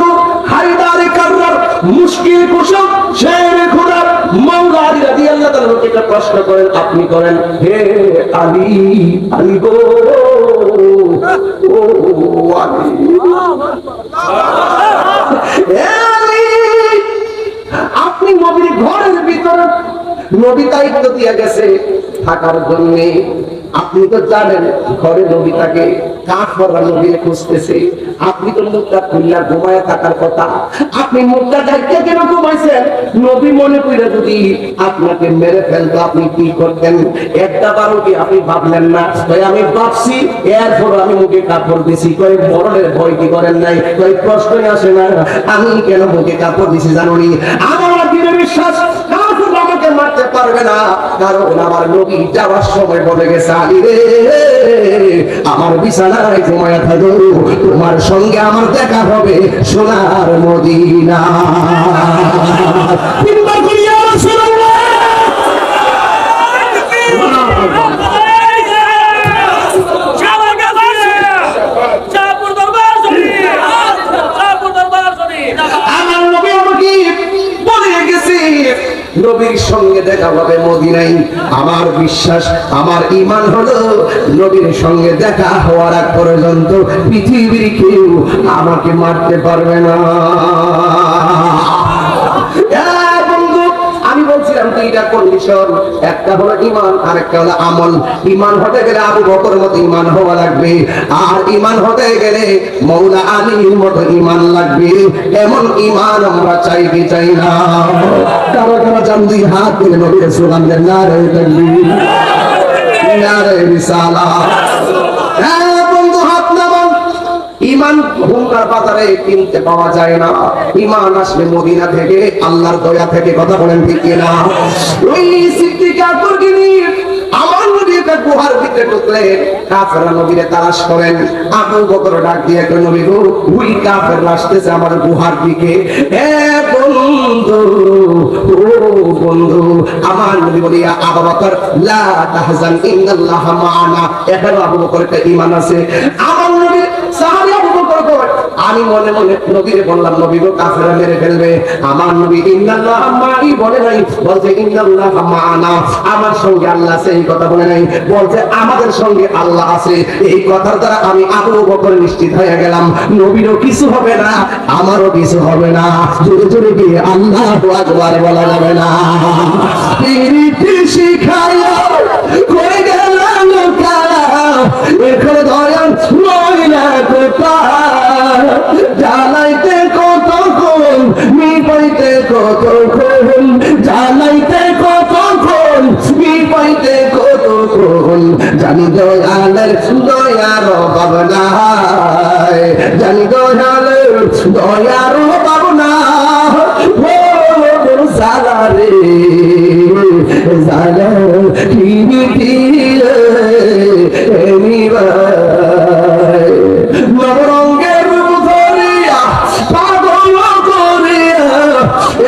হায়দারে কাররার মুশকিল কুশল শের খোদা মাওলানা আলী রাদিয়াল্লাহু তাআলা একটা প্রশ্ন করেন, আপনি করেন, হে আলী, আলী গো, ও আলী, হে আলী, আপনি নবীর ঘরের ভিতরে, নবী দায়িত্ব দিয়ে গেছে থাকার জন্য। আপনি তো জানেন ঘরে নবী থাকে, কাফেররা নবীকে খুঁজতেছে। আপনি তো মুখটা খুললা ঘুমায় থাকার কথা, আপনি মুখটা ঢাকিয়ে কেন ঘুমাইছেন? নবী মনে করে যদি আপনাকে মেরে ফেলতো, আপনি কি করতেন? একটা বারও কি আপনি ভাবলেন না? তাই আমি ভাবছি, এরপর আমি মুখে কাপড় দিছি। কই মরণের ভয় কি করেন নাই? কই প্রশ্নই আসে না, আমি কেন মুখে কাপড় দিছি জানুনি? আমার দৃঢ় বিশ্বাস কাফেররা আমাকে মারতে পারবে না, কারণ আমার নবী যাওয়ার সময় বলে গেছে, আলী রে, আমার বিছানায় ঘুমায়া থাকো, তোমার সঙ্গে আমার দেখা হবে সোনার মদিনা। তিনবার করিয়া রাসূলুল্লাহ আমার নবী আমাকে বলে গেছে, নবীর সঙ্গে দেখা হবে মদিনায়। আমার বিশ্বাস, আমার ঈমান হলো নবীর সঙ্গে দেখা হওয়ার আগ পর্যন্ত পৃথিবীর কেউ আমাকে মারতে পারবে না। বন্ধু, আমি বলছিলাম দুইটা কন্ডিশন, একটা হলো ঈমান আর একটা হলো আমল। ঈমান হতে গেলে আবু বকরের মতো ঈমান হওয়া লাগবে, আর ঈমান হতে গেলে মাওলানা আলীর মতো ঈমান লাগবে। এমন ঈমান আমরা চাই কি চাই না? কারো কারো জান দুই হাত তুলে নবীর স্লোগান দেন, নারে তাকবীর, নারে রিসালাত। হ্যাঁ বন্ধু, হাত নামান। ঈমান হুঙ্কার বাজারে কিনতে পাওয়া যায় না, ঈমান আসলে মদিনা থেকে, আল্লাহর দয়া থেকে। কথা বলেন ঠিক কিনা? ওই সিদ্দিক আকবরকে নিয়ে আমার নবী একটা গুহার ভিতরে ঢুকলেন, কাফেররা নবীরে তালাশ করেন। আবু বকর ডাক দিয়ে কই, নবী গো, ওই কাফেররা আসতেছে আমার গুহার দিকে। হে বন্ধু, ও বন্ধু, আমার নবী বলিয়া আবু বকর লা তাহজান ইন্নাল্লাহা মা'ানা। এখানে আবু বকরের ঈমান আছে। আমার নবী সাহাবী আবু বকর কই, আমি মনে মনে নবীরে বললাম, নবী গো, কাফেররা মেরে ফেলবে। আমার নবী ইন্নাল্লাহা মা'i বলে নাই, বলছে ইন্নাল্লাহা মা'ানা, আমার সঙ্গে আল্লাহ আছে এই কথা বলে নাই, বলছে আমাদের সঙ্গে আল্লাহ আছে। এই কথার দ্বারা আমি আবু বকর নিশ্চিত হয়ে গেলাম, নবীরও কিছু হবে না, আমারও কিছু হবে না। জোরে জোরে গিয়ে আল্লাহু আকবার বলা যাবে না? প্রীতি শিখায়া কই গেল কালা, এখন দয়াল মহিলা কোথায়, জ্বালাইতে কতক্ষণ, মিটাইতে কতক্ষণ, জ্বালাইতে কতক্ষণ, মিটাইতে কতক্ষণ, জানি দয়ালের দয়ার অভাব নাই, জানি দয়ালের দয়ার অভাব নাই। ও সালারে জালা কি নবরঙ্গের ধরিয়া পাগল করিয়া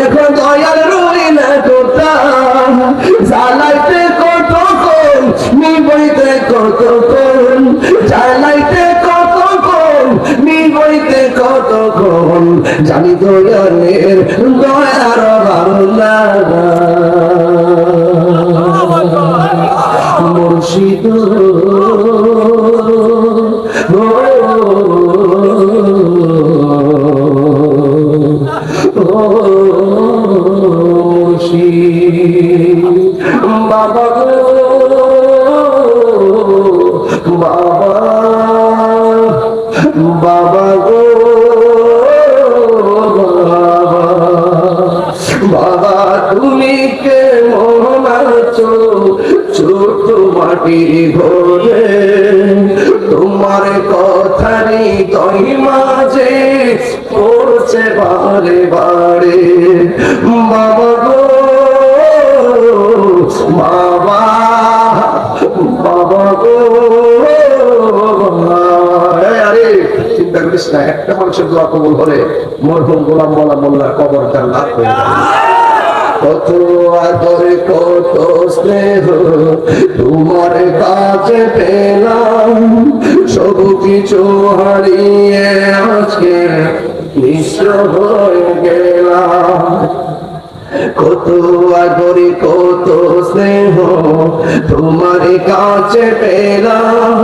এখন দয়াল রইল কোথায়, জ্বালাইতে কতক্ষণ, নিবইতে কতক্ষণ, জ্বালাইতে কতক্ষণ, নিবইতে কতক্ষণ, জানি দয়ালের দয়ার অভাব নাই। মুর্শিদ বাবা গো, বাবা, বাবা গো, বাবা তুমি কে মন আছো ছোট মাটির ঘরে, তোমার কথারই দই মাঝে পড়ছে বারে বারে। বাবা গো, বাবা, বাবা গো, আরে চিন্তা করিস না, একটা মানুষের দোয়া কবুল হলে মরহুম গোলাম মাওলা মোল্লার কবর জান্নাত হয়ে যাবে। কত আদর কত স্নেহ তোমার কাছে পেলাম, সব কিছু হারিয়ে আজকে নিঃস্ব হয়ে গেলাম। কত আদর কত স্নেহ তোমার কাছে পেলাম,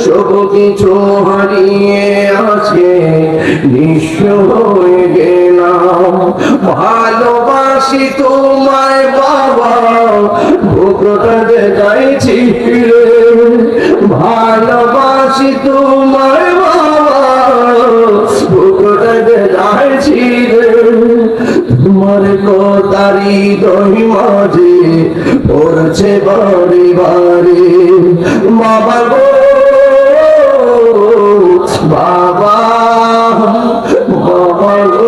সব কিছু হারিয়ে আজকে নিঃস্ব হয়ে গেলাম। ভালোবাসি তোমায় বাবা, বুকটা দেখাইছি রে, ভালোবাসি তোমায় বাবা, বুকটা দেখাইছি রে, তোমার কথারি দই মাঝে পড়ছে বারে বারে। বাবা গো, বাবা, বাবা গো,